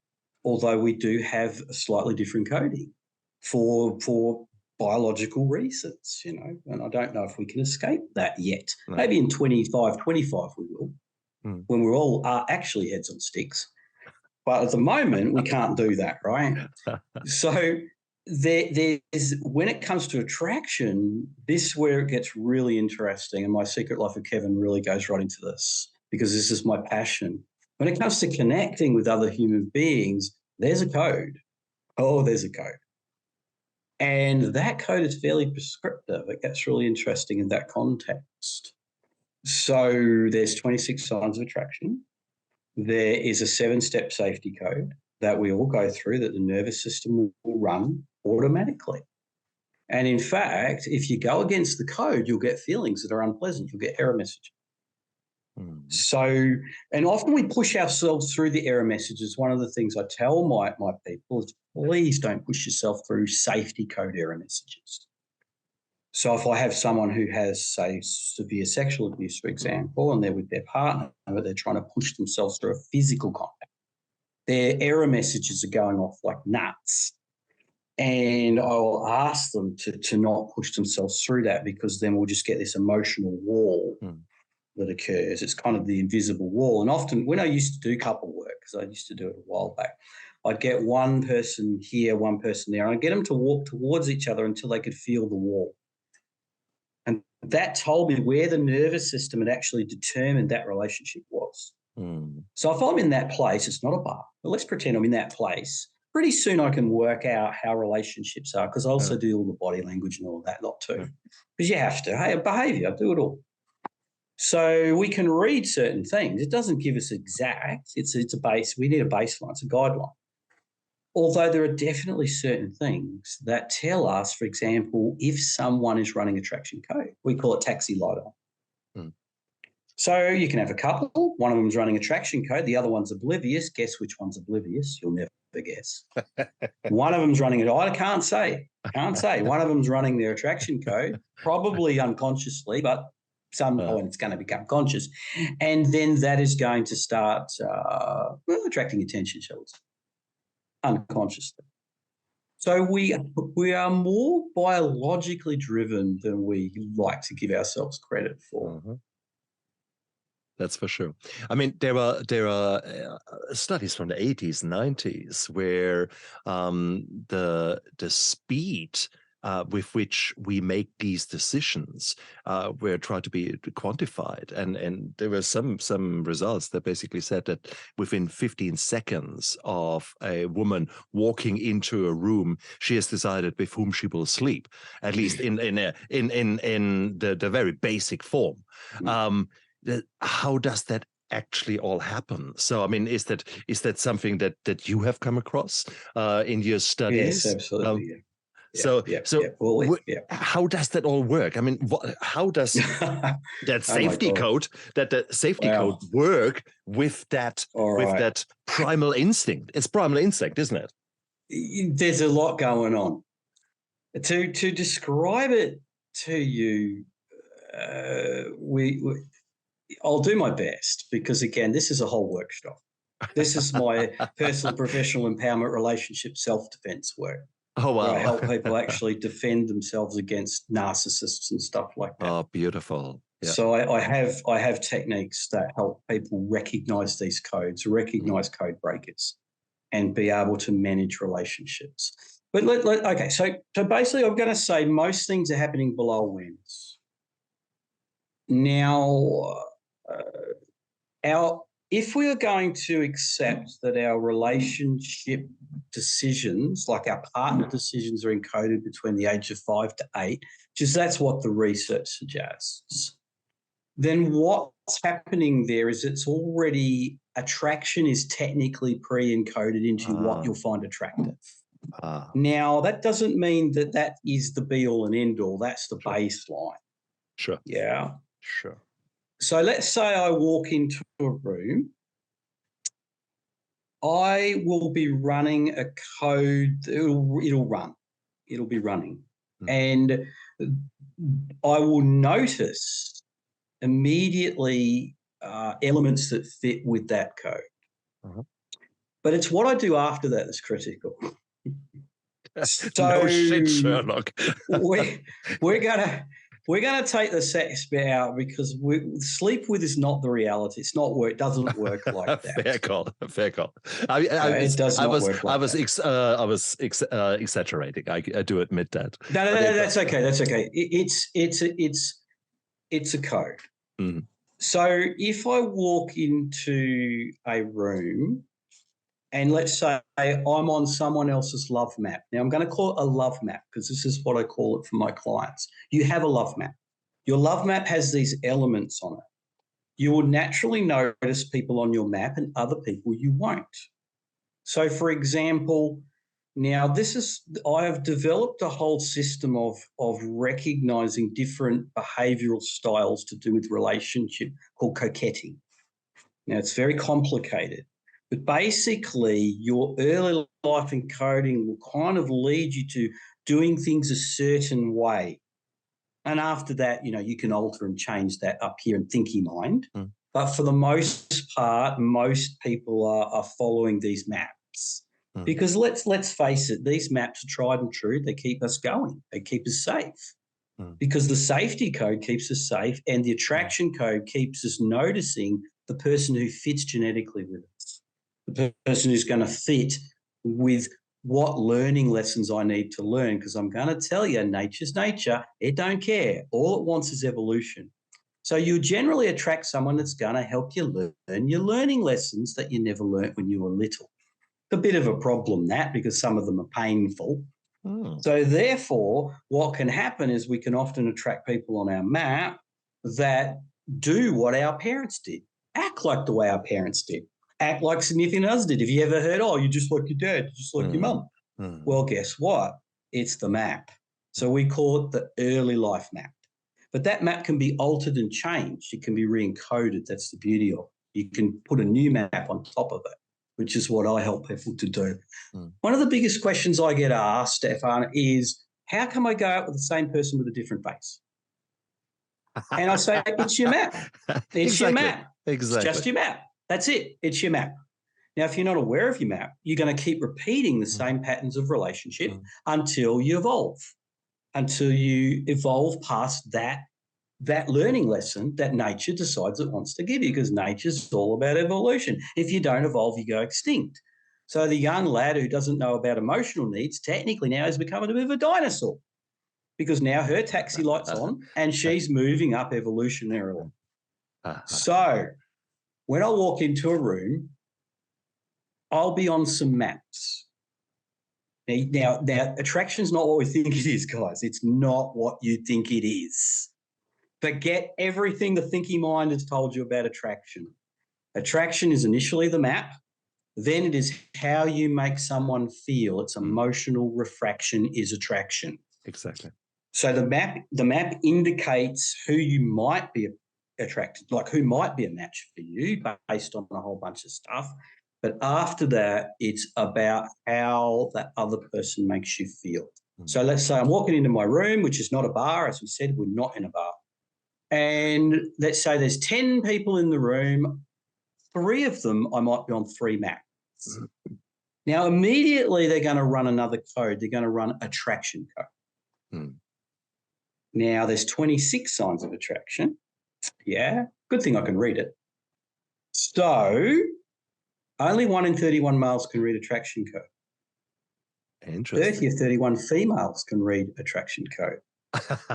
although we do have a slightly different coding for biological reasons, and I don't know if we can escape that yet. No. Maybe in 25 we will, when we're all actually heads on sticks. But at the moment, we can't do that, right? So there's when it comes to attraction, this is where it gets really interesting, and my Secret Life of Kevin really goes right into this, because this is my passion. When it comes to connecting with other human beings, there's a code. Oh, there's a code. And that code is fairly prescriptive. It gets really interesting in that context. So there's 26 signs of attraction. There is a 7-step safety code that we all go through, that the nervous system will run automatically. And in fact, if you go against the code, you'll get feelings that are unpleasant. You'll get error messages. So, and often we push ourselves through the error messages. One of the things I tell my people is, please don't push yourself through safety code error messages. So if I have someone who has, say, severe sexual abuse, for example, and they're with their partner, but they're trying to push themselves through a physical contact, their error messages are going off like nuts. And I will ask them to not push themselves through that, because then we'll just get this emotional wall that occurs. It's kind of the invisible wall. And often when I used to do couple work, because I used to do it a while back, I'd get one person here, one person there, and I'd get them to walk towards each other until they could feel the wall. And that told me where the nervous system had actually determined that relationship was. So if I'm in that place, it's not a bar, but let's pretend I'm in that place. Pretty soon I can work out how relationships are, because I also do all the body language and all that lot too. Because you have to. Hey, behaviour, I do it all. So we can read certain things. It doesn't give us exact. It's a base. We need a baseline. It's a guideline. Although there are definitely certain things that tell us, for example, if someone is running attraction code. We call it taxi light on. So you can have a couple. One of them's running attraction code. The other one's oblivious. Guess which one's oblivious? You'll never guess. One of them's running it. I can't say. One of them's running their attraction code, probably unconsciously, but some point it's going to become conscious. And then that is going to start attracting attention, shall we say, unconsciously. So we are more biologically driven than we like to give ourselves credit for. That's for sure. I mean, there are studies from the 80s and 90s where the speed with which we make these decisions were tried to be quantified, and there were some results that basically said that within 15 seconds of a woman walking into a room, she has decided with whom she will sleep, at least in the very basic form. How does that actually all happen? So, I mean, is that something that you have come across in your studies? Yes, absolutely. How does that all work? I mean, how does that safety code work with that that primal instinct? It's primal instinct, isn't it? There's a lot going on. To describe it to you, I'll do my best, because, again, this is a whole workshop. This is my personal, professional empowerment, relationship, self-defense work. Oh, wow. Where I help people actually defend themselves against narcissists and stuff like that. Oh, beautiful. Yeah. So I have techniques that help people recognize these codes, recognize code breakers, and be able to manage relationships. But okay, so basically I'm going to say most things are happening below awareness. Now, if we are going to accept that our relationship decisions, like our partner decisions, are encoded between the age of 5 to 8, because that's what the research suggests, then what's happening there is attraction is technically pre-encoded into what you'll find attractive. Now, that doesn't mean that is the be-all and end-all. That's the baseline. Sure. Yeah. Sure. So let's say I walk into a room. I will be running a code. It'll run. It'll be running. And I will notice immediately elements that fit with that code. But it's what I do after that that's critical. So no shit, Sherlock. We're gonna take the sex bit out, because sleep with is not the reality. It's not work. It doesn't work like that. Fair call. It does not work like that. I was exaggerating. I do admit that. No, that's okay. That's okay. It's a code. So if I walk into a room, and let's say I'm on someone else's love map. Now, I'm going to call it a love map, because this is what I call it for my clients. You have a love map. Your love map has these elements on it. You will naturally notice people on your map, and other people you won't. So, for example, Now, I have developed a whole system of recognizing different behavioral styles to do with relationship called coquetting. Now, it's very complicated, but basically your early life encoding will kind of lead you to doing things a certain way. And after that, you can alter and change that up here in thinky mind. But for the most part, most people are following these maps. Because let's face it, these maps are tried and true. They keep us going. They keep us safe. Because the safety code keeps us safe and the attraction code keeps us noticing the person who fits genetically with us, the person who's going to fit with what learning lessons I need to learn, because I'm going to tell you, nature's nature. It don't care. All it wants is evolution. So you generally attract someone that's going to help you learn your learning lessons that you never learnt when you were little. It's a bit of a problem, that, because some of them are painful. So therefore, what can happen is we can often attract people on our map that do what our parents did, act like the way our parents did, act like significant others did. Have you ever heard, oh, you're just like your dad, you're just like your mum? Well, guess what? It's the map. So we call it the early life map. But that map can be altered and changed. It can be re-encoded. That's the beauty of it. You can put a new map on top of it, which is what I help people to do. One of the biggest questions I get asked, Stephan, is how come I go out with the same person with a different face? And I say, it's your map. It's your map. Exactly. It's just your map. That's it. It's your map. Now, if you're not aware of your map, you're going to keep repeating the same patterns of relationship until you evolve past that learning lesson that nature decides it wants to give you, because nature's all about evolution. If you don't evolve, you go extinct. So the young lad who doesn't know about emotional needs technically now is becoming a bit of a dinosaur, because now her taxi light's on and she's moving up evolutionarily. So when I walk into a room, I'll be on some maps. Now, attraction's not what we think it is, guys. It's not what you think it is. Forget everything the thinking mind has told you about attraction. Attraction is initially the map. Then it is how you make someone feel. It's emotional refraction is attraction. Exactly. So the map indicates who you might be attracted, like who might be a match for you based on a whole bunch of stuff. But after that, it's about how that other person makes you feel. So let's say I'm walking into my room, which is not a bar. As we said, we're not in a bar. And let's say there's 10 people in the room. 3 of them, I might be on 3 maps. Now, immediately they're going to run another code. They're going to run attraction code. Now, there's 26 signs of attraction. Yeah, good thing I can read it. So only 1 in 31 males can read attraction code. Interesting. 30 of 31 females can read attraction code.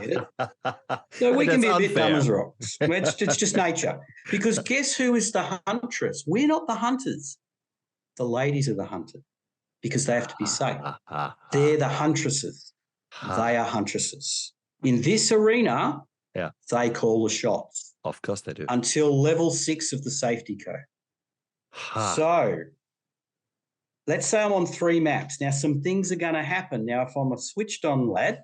Get it? So we can be a bit dumb as rocks. It's just nature. Because guess who is the huntress? We're not the hunters. The ladies are the hunted, because they have to be safe. They're the huntresses. They are huntresses. In this arena, they call the shots. Of course they do. Until level 6 of the safety code. So let's say I'm on 3 maps. Now, some things are going to happen. Now, if I'm a switched on lad,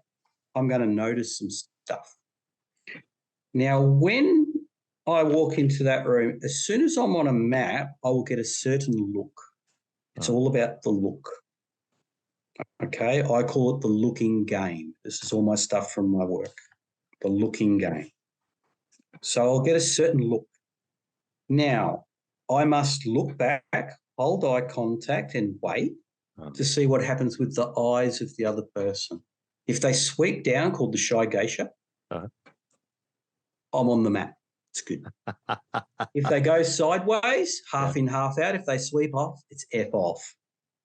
I'm going to notice some stuff. Now, when I walk into that room, as soon as I'm on a map, I will get a certain look. It's all about the look. Okay, I call it the looking game. This is all my stuff from my work, the looking game. So I'll get a certain look. Now, I must look back, hold eye contact and wait to see what happens with the eyes of the other person. If they sweep down, called the shy geisha, I'm on the map. It's good. If they go sideways, half in, half out, if they sweep off, it's F off.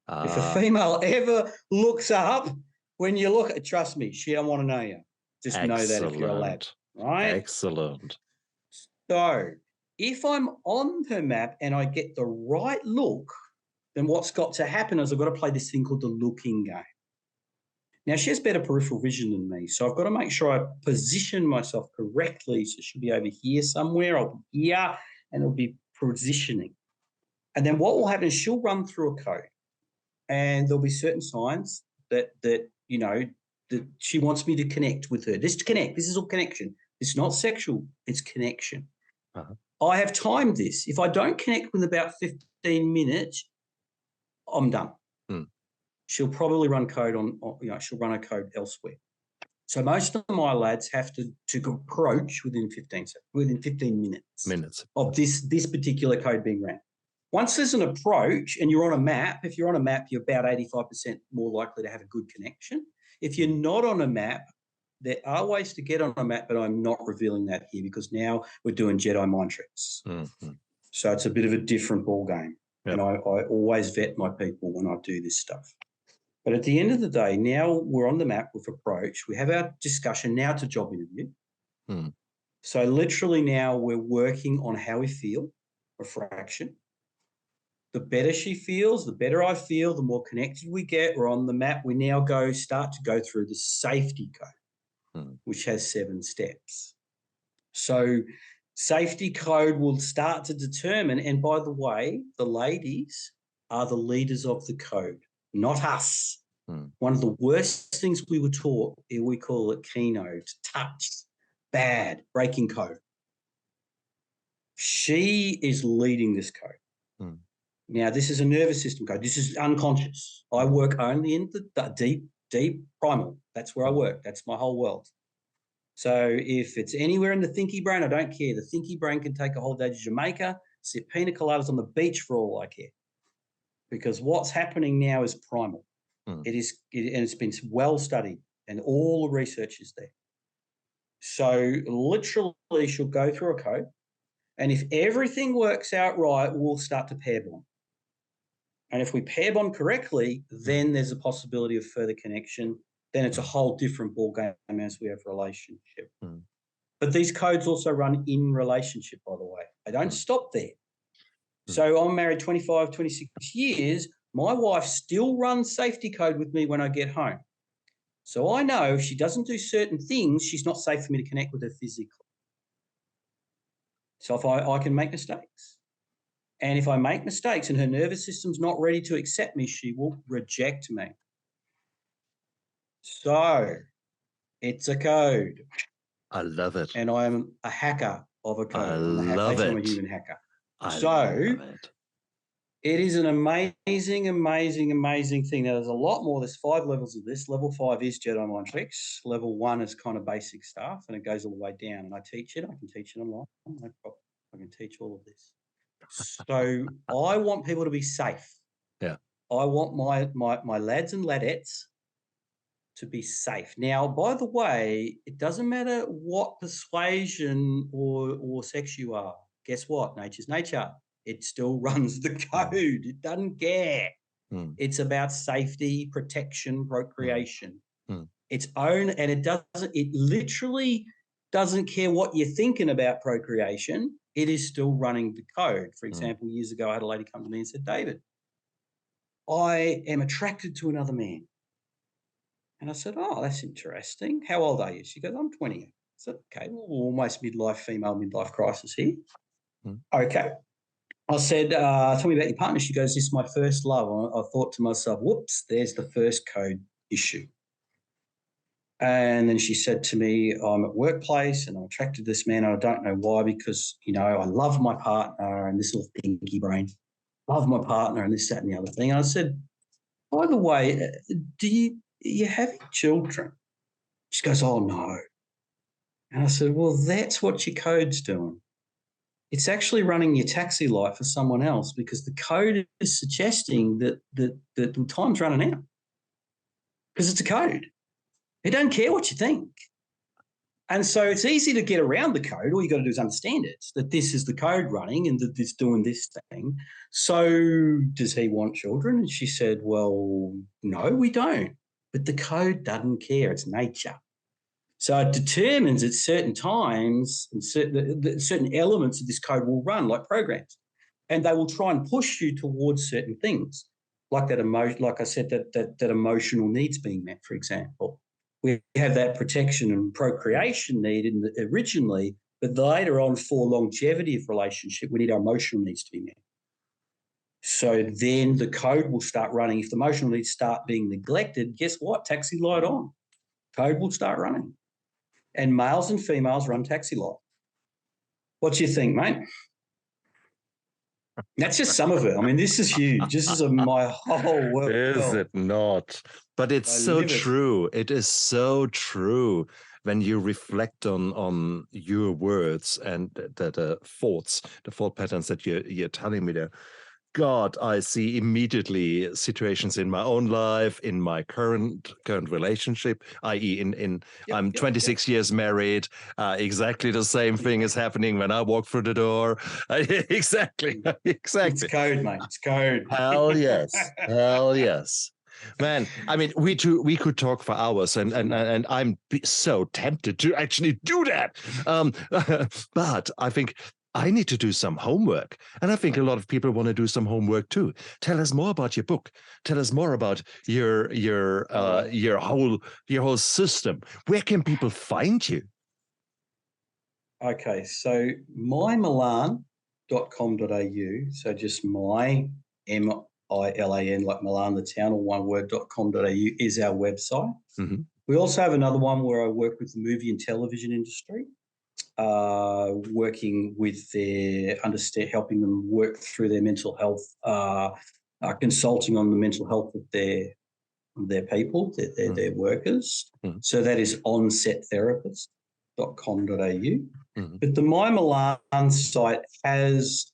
If a female ever looks up, when you look at, trust me, she don't want to know you. Just know that if you're a lad. Right? Excellent. So if I'm on her map and I get the right look, then what's got to happen is I've got to play this thing called the looking game. Now, she has better peripheral vision than me, so I've got to make sure I position myself correctly. So she'll be over here somewhere, I'll be here, and it'll be positioning. And then what will happen is she'll run through a code. and there'll be certain signs that you know that she wants me to connect with her. This is all connection. It's not sexual. It's connection. Uh-huh. I have timed this. If I don't connect within about 15 minutes, I'm done. She'll probably run code she'll run a code elsewhere. So most of my lads have to approach within 15 minutes of this particular code being ran. Once there's an approach and you're on a map, if you're on a map, you're about 85% more likely to have a good connection. If you're not on a map, there are ways to get on a map, but I'm not revealing that here because now we're doing Jedi mind tricks. Mm-hmm. So it's a bit of a different ball game. Yep. And I always vet my people when I do this stuff. But at the end of the day, now we're on the map with approach. We have our discussion. Now it's a job interview. So literally now we're working on how we feel, a fraction. The better she feels, the better I feel, the more connected we get. We're on the map. We now start to go through the safety code, which has 7 steps. So safety code will start to determine, and by the way, the ladies are the leaders of the code, not us. One of the worst things we were taught, we call it keynote, touch, bad, breaking code. She is leading this code. Now, this is a nervous system code. This is unconscious. I work only in the deep primal. That's where I work. That's my whole world. So if it's anywhere in the thinky brain, I don't care. The thinky brain can take a holiday to Jamaica, sip pina coladas on the beach for all I care. Because what's happening now is primal. And it's been well studied, and all the research is there. So literally she'll go through a code, and if everything works out right, we'll start to pair bond. And if we pair bond correctly, then there's a possibility of further connection. Then it's a whole different ballgame as we have relationship. But these codes also run in relationship, by the way. They don't stop there. So I'm married 25, 26 years. My wife still runs safety code with me when I get home. So I know if she doesn't do certain things, she's not safe for me to connect with her physically. So if I can make mistakes. And if I make mistakes and her nervous system's not ready to accept me, she will reject me. So it's a code. I love it. And I am a hacker of a code. I love it. I'm a human hacker. I love it. It is an amazing, amazing, amazing thing. Now, there's a lot more. There's 5 levels of this. Level 5 is Jedi Mind Tricks. Level 1 is kind of basic stuff, and it goes all the way down. And I teach it. I can teach it online. No problem. I can teach all of this. So I want people to be safe. Yeah. I want my lads and ladettes to be safe. Now, by the way, it doesn't matter what persuasion or sex you are. Guess what? Nature's nature. It still runs the code. It doesn't care. It's about safety, protection, procreation. Its own, and it literally doesn't care what you're thinking about procreation. It is still running the code. For example, years ago, I had a lady come to me and said, David, I am attracted to another man. And I said, oh, that's interesting. How old are you? She goes, I'm 20. I said, okay, well, almost female midlife crisis here. Okay. I said, tell me about your partner. She goes, this is my first love. I thought to myself, whoops, there's the first code issue. And then she said to me, I'm at workplace and I'm attracted to this man. And I don't know why, because, I love my partner and this little thinky brain. Love my partner and this, that, and the other thing. And I said, by the way, are you having children? She goes, oh, no. And I said, well, that's what your code's doing. It's actually running your taxi light for someone else because the code is suggesting that the time's running out because it's a code. It don't care what you think. And so it's easy to get around the code. All you got to do is understand it, that this is the code running and that it's doing this thing. So does he want children? And she said, well, no, we don't. But the code doesn't care. It's nature. So it determines at certain times and certain elements of this code will run like programs, and they will try and push you towards certain things, like that emotion. Like I said, that emotional needs being met, for example. We have that protection and procreation need originally, but later on for longevity of relationship, we need our emotional needs to be met. So then the code will start running. If the emotional needs start being neglected, guess what? Taxi light on. Code will start running. And males and females run taxi light. What do you think, mate? That's just some of it. I mean, this is huge. This is my whole world. Is it not? But it's so true. It is so true when you reflect on your words and the thought patterns that you're telling me there. God, I see immediately situations in my own life, in my current relationship, i.e. I'm 26 years married. Exactly the same thing is happening when I walk through the door. Exactly. It's code, mate. It's code. Hell yes. Hell yes. Man, I mean, we could talk for hours, and I'm so tempted to actually do that. But I think I need to do some homework. And I think a lot of people want to do some homework too. Tell us more about your book. Tell us more about your whole system. Where can people find you? Okay, so mymilan.com.au, so just my, Milan, like Milan, the town, or one word.com.au is our website. Mm-hmm. We also have another one where I work with the movie and television industry. Working with helping them work through their mental health, consulting on the mental health of their people, their workers. Mm-hmm. So that is onsettherapist.com.au. Mm-hmm. But the My Milan site has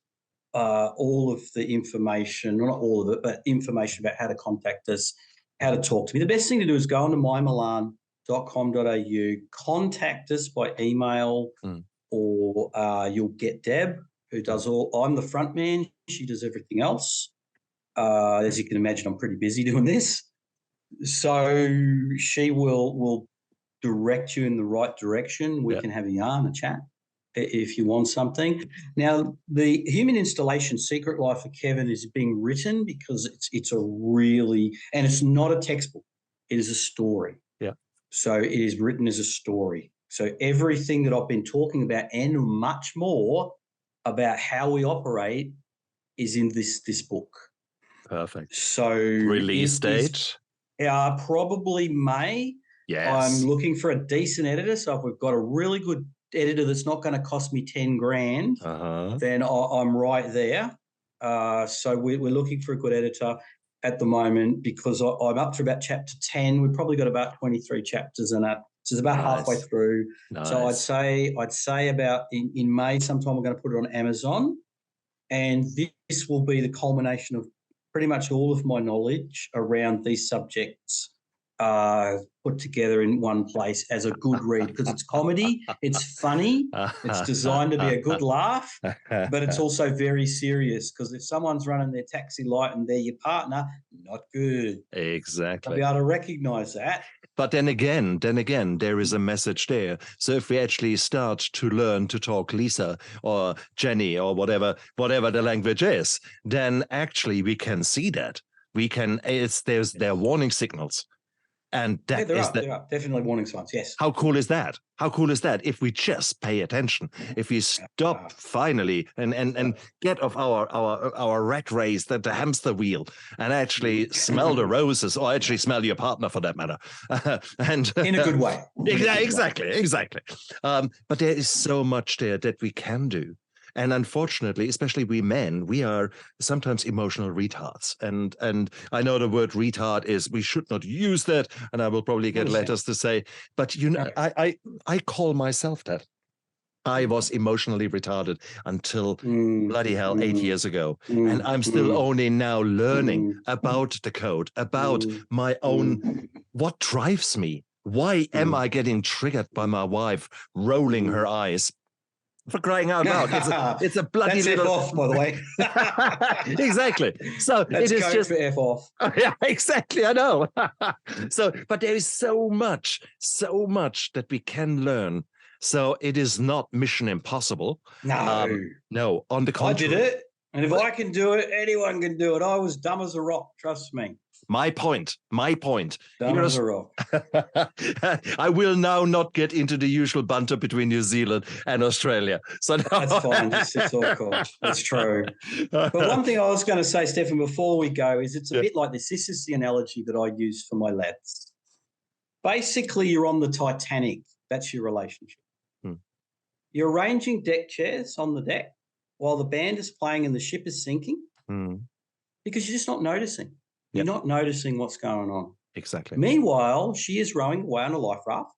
all of the information, not all of it, but information about how to contact us, how to talk to me. The best thing to do is go onto mymilan.com.au, contact us by email, or you'll get Deb, who does I'm the front man. She does everything else. As you can imagine, I'm pretty busy doing this. So she will direct you in the right direction. We can have a yarn, a chat, if you want something. Now, the Human Installation Secret Life of Kevin is being written because it's a really, and it's not a textbook. It is a story. Yeah. So it is written as a story. So everything that I've been talking about and much more about how we operate is in this book. Perfect. So release date? Probably May. Yes. I'm looking for a decent editor. So if we've got a really good editor that's not going to cost me 10 grand, then I'm right there. So we're looking for a good editor at the moment because I'm up to about chapter 10. We've probably got about 23 chapters in it. So it's about halfway through. Nice. So I'd say about in May sometime we're going to put it on Amazon, and this will be the culmination of pretty much all of my knowledge around these subjects put together in one place as a good read, because it's comedy, it's funny, it's designed to be a good laugh, but it's also very serious, because if someone's running their taxi light and they're your partner, not good. Exactly. I'll be able to recognise that. But then again, there is a message there. So if we actually start to learn to talk Lisa or Jenny or whatever the language is, then actually we can see that. There are warning signals. And that there are definitely warning signs, yes. How cool is that? How cool is that if we just pay attention, if we stop finally and get off our rat race, the hamster wheel, and actually smell the roses, or actually smell your partner for that matter. And in a good way. Exactly. But there is so much there that we can do. And unfortunately, especially we men, we are sometimes emotional retards. And I know the word retard we should not use that. And I will probably get letters to say, but I call myself that. I was emotionally retarded until bloody hell 8 years ago. And I'm still only now learning about the code, about my own, what drives me. Why am I getting triggered by my wife rolling her eyes? For crying out loud, it's a bloody That's little F off, by the way. Exactly. So that's it is just for F off. Yeah, exactly. I know. But there is so much that we can learn. So it is not mission impossible. No, on the contrary. I did it, and if I can do it, anyone can do it. I was dumb as a rock. Trust me. My point. Dumb as a rock. I will now not get into the usual banter between New Zealand and Australia. So That's fine. It's all cool. That's true. But one thing I was going to say, Stephan, before we go, is it's a bit like this. This is the analogy that I use for my lads. Basically, you're on the Titanic. That's your relationship. You're arranging deck chairs on the deck while the band is playing and the ship is sinking because you're just not noticing. You're not noticing what's going on. Exactly. Meanwhile, she is rowing away on a life raft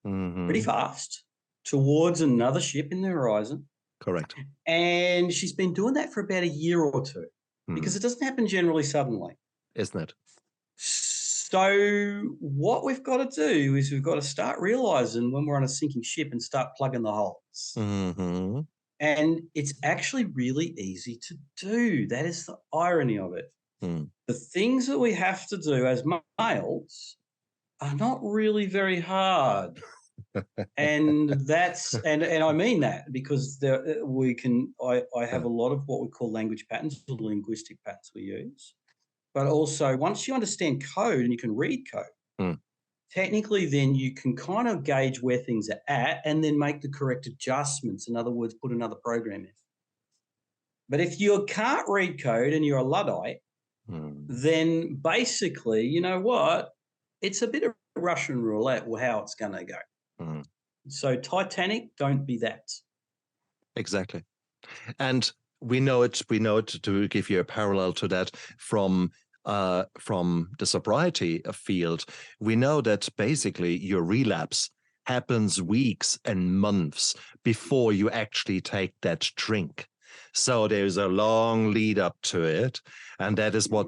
pretty fast towards another ship in the horizon. Correct. And she's been doing that for about a year or two because it doesn't happen generally suddenly. Isn't it? So what we've got to do is we've got to start realizing when we're on a sinking ship and start plugging the holes. And it's actually really easy to do. That is the irony of it. The things that we have to do as males are not really very hard. And that's and I mean that because I have a lot of what we call language patterns, or linguistic patterns we use. But also once you understand code and you can read code, technically then you can kind of gauge where things are at and then make the correct adjustments. In other words, put another program in. But if you can't read code and you're a Luddite, then basically, you know what? It's a bit of Russian roulette how it's going to go. So Titanic, don't be that. Exactly. And we know it to give you a parallel to that from the sobriety field. We know that basically your relapse happens weeks and months before you actually take that drink. So there's a long lead up to it. And that is what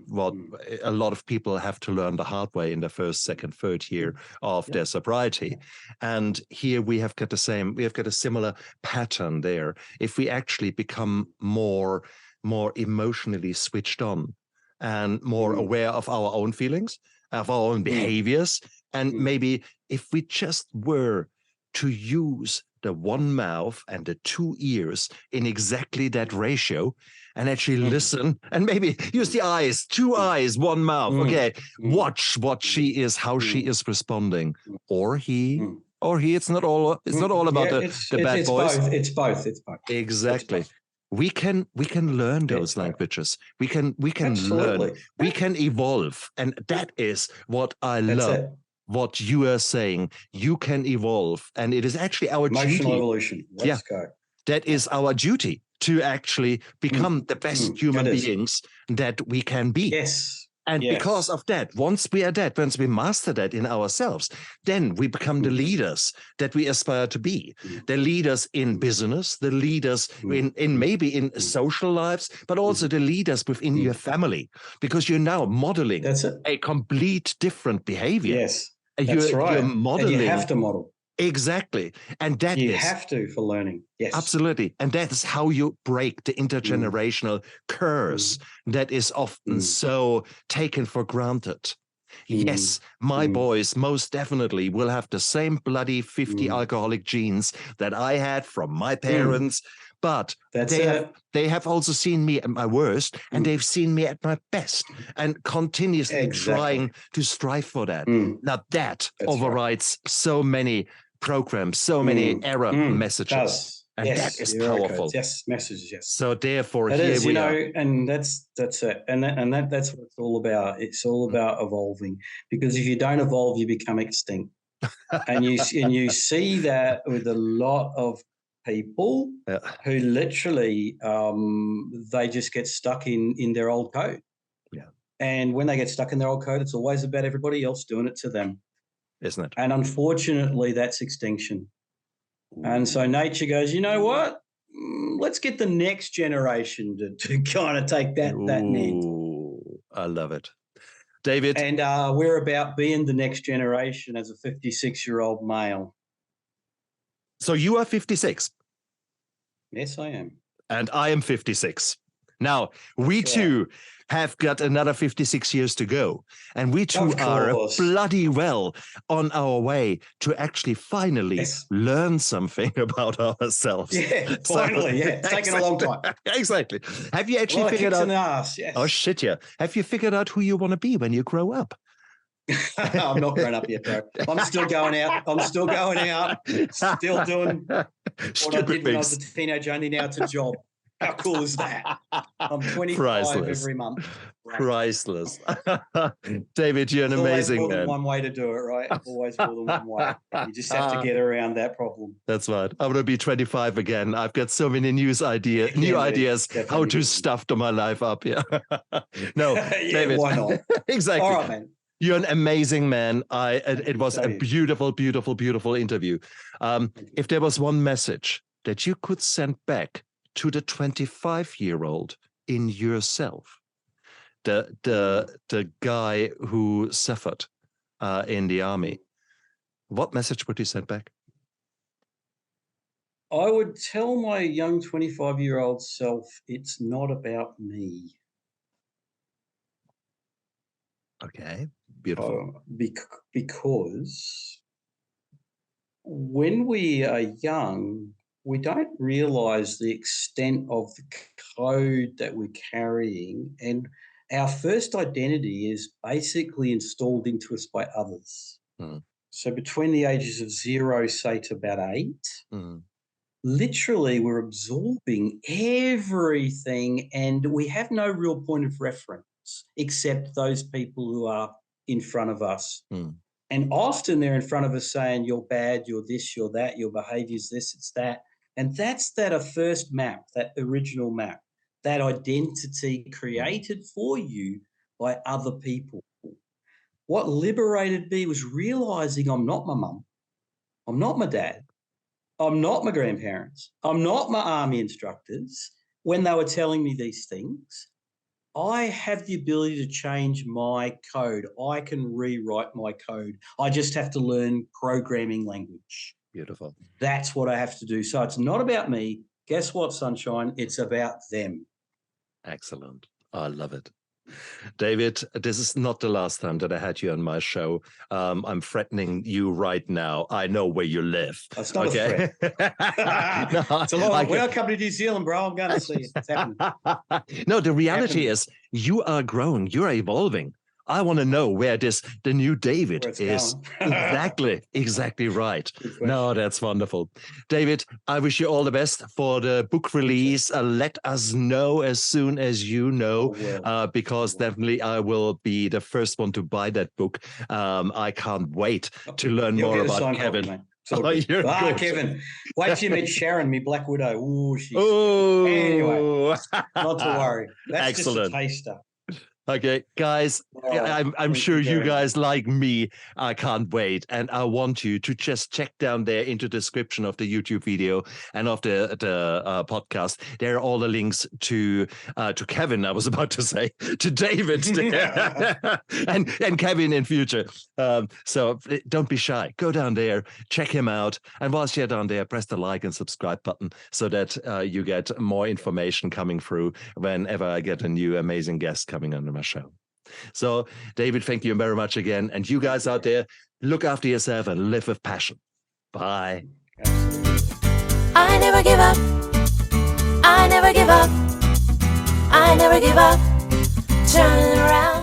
a lot of people have to learn the hard way in the first, second, third year of their sobriety. And here we have got a similar pattern there. If we actually become more emotionally switched on and more aware of our own feelings, of our own behaviors, and maybe if we just were to use the one mouth and the two ears in exactly that ratio and actually listen and maybe use the eyes, two eyes, one mouth. Okay. Watch what she is, how she is responding, or he, it's not all about the bad boys. It's both. Exactly. We can learn those languages. We can learn. We can evolve. And that is what I love. What you are saying, you can evolve, and it is actually our emotional duty. Evolution. Let's go. That is our duty to actually become the best human beings that we can be. Yes. And because of that, once we master that in ourselves, then we become the leaders that we aspire to be. The leaders in business, the leaders in maybe in social lives, but also the leaders within your family, because you're now modeling a complete different behavior. Yes. That's right. You're modeling. And you have to model. Exactly. And that you have to for learning. Yes. Absolutely. And that's how you break the intergenerational curse that is often so taken for granted. Yes, my boys most definitely will have the same bloody 50 alcoholic genes that I had from my parents. But they have also seen me at my worst, and they've seen me at my best, and continuously trying to strive for that. Now that overrides so many programs, so many error messages, and that is powerful. Yes, messages. Yes. So therefore, it here is, we you are. know, and that's it, and that's what it's all about. It's all about evolving, because if you don't evolve, you become extinct, and you see that with a lot of people who literally they just get stuck in their old code. Yeah. And when they get stuck in their old code, it's always about everybody else doing it to them. Isn't it? And unfortunately, that's extinction. And so nature goes, you know what? Let's get the next generation to kind of take that need. I love it. David. And we're about being the next generation as a 56-year-old male. So you are 56. Yes, I am. And I am 56. Now, we That's right. two have got another 56 years to go. And we two Of are course. bloody well on our way to actually finally Yes. learn something about ourselves. Yeah, finally, yeah. It's taken a long time. Exactly. Have you A actually lot of figured kicks in out? the ass, yes. Oh, shit, yeah. Have you figured out who you want to be when you grow up? I'm not grown up yet, bro. I'm still going out. Still doing what I Stupid did when I was a things. teenager, only now it's a job. How cool is that? I'm 25 Priceless. every month. Right. Priceless. David, you're an There's always amazing more than man. one way to do it, right? Always more than one way. You just have to get around that problem. That's right. I'm going to be 25 again. I've got so many new ideas how Definitely to do. stuff my life up here. No, Yeah, David. why not? Exactly. All right, man. You're an amazing man. It was So a you. beautiful, beautiful, beautiful interview. If there was one message that you could send back to the 25-year-old in yourself, the guy who suffered in the army, what message would you send back? I would tell my young 25-year-old self, it's not about me. Okay, beautiful. Because when we are young, we don't realize the extent of the code that we're carrying. And our first identity is basically installed into us by others. Mm. So between the ages of 0, say, to about 8, literally we're absorbing everything and we have no real point of reference except those people who are in front of us. And often they're in front of us saying, you're bad, you're this, you're that, your behavior's this, it's that. And that's that first map, that original map, that identity created for you by other people. What liberated me was realizing I'm not my mum, I'm not my dad, I'm not my grandparents, I'm not my army instructors. When they were telling me these things, I have the ability to change my code. I can rewrite my code. I just have to learn programming language. Beautiful. That's what I have to do. So it's not about me. Guess what, sunshine? It's about them. Excellent. I love it. David, this is not the last time that I had you on my show. I'm threatening you right now. I know where you live. It's not a threat. No, it's a long when I come to New Zealand, bro, I'm going to see it. It's happening. No, the reality is you are growing. You're evolving. I want to know where the new David is. Exactly right. No, that's wonderful. David, I wish you all the best for the book release. Let us know as soon as you know, because definitely I will be the first one to buy that book. I can't wait to learn more about Kevin. Copy, Kevin. Wait till you meet Sharon, me Black Widow. Ooh, anyway, not to worry. That's excellent. Just a taster. Okay, guys, I'm sure you guys like me. I can't wait. And I want you to just check down there into the description of the YouTube video and of the podcast. There are all the links to Kevin, I was about to say, to David and Kevin in future. So don't be shy. Go down there, check him out. And whilst you're down there, press the like and subscribe button so that you get more information coming through whenever I get a new amazing guest coming on my show. So, David, thank you very much again. And you guys out there, look after yourself and live with passion. Bye. I never give up. I never give up. I never give up. Turn around.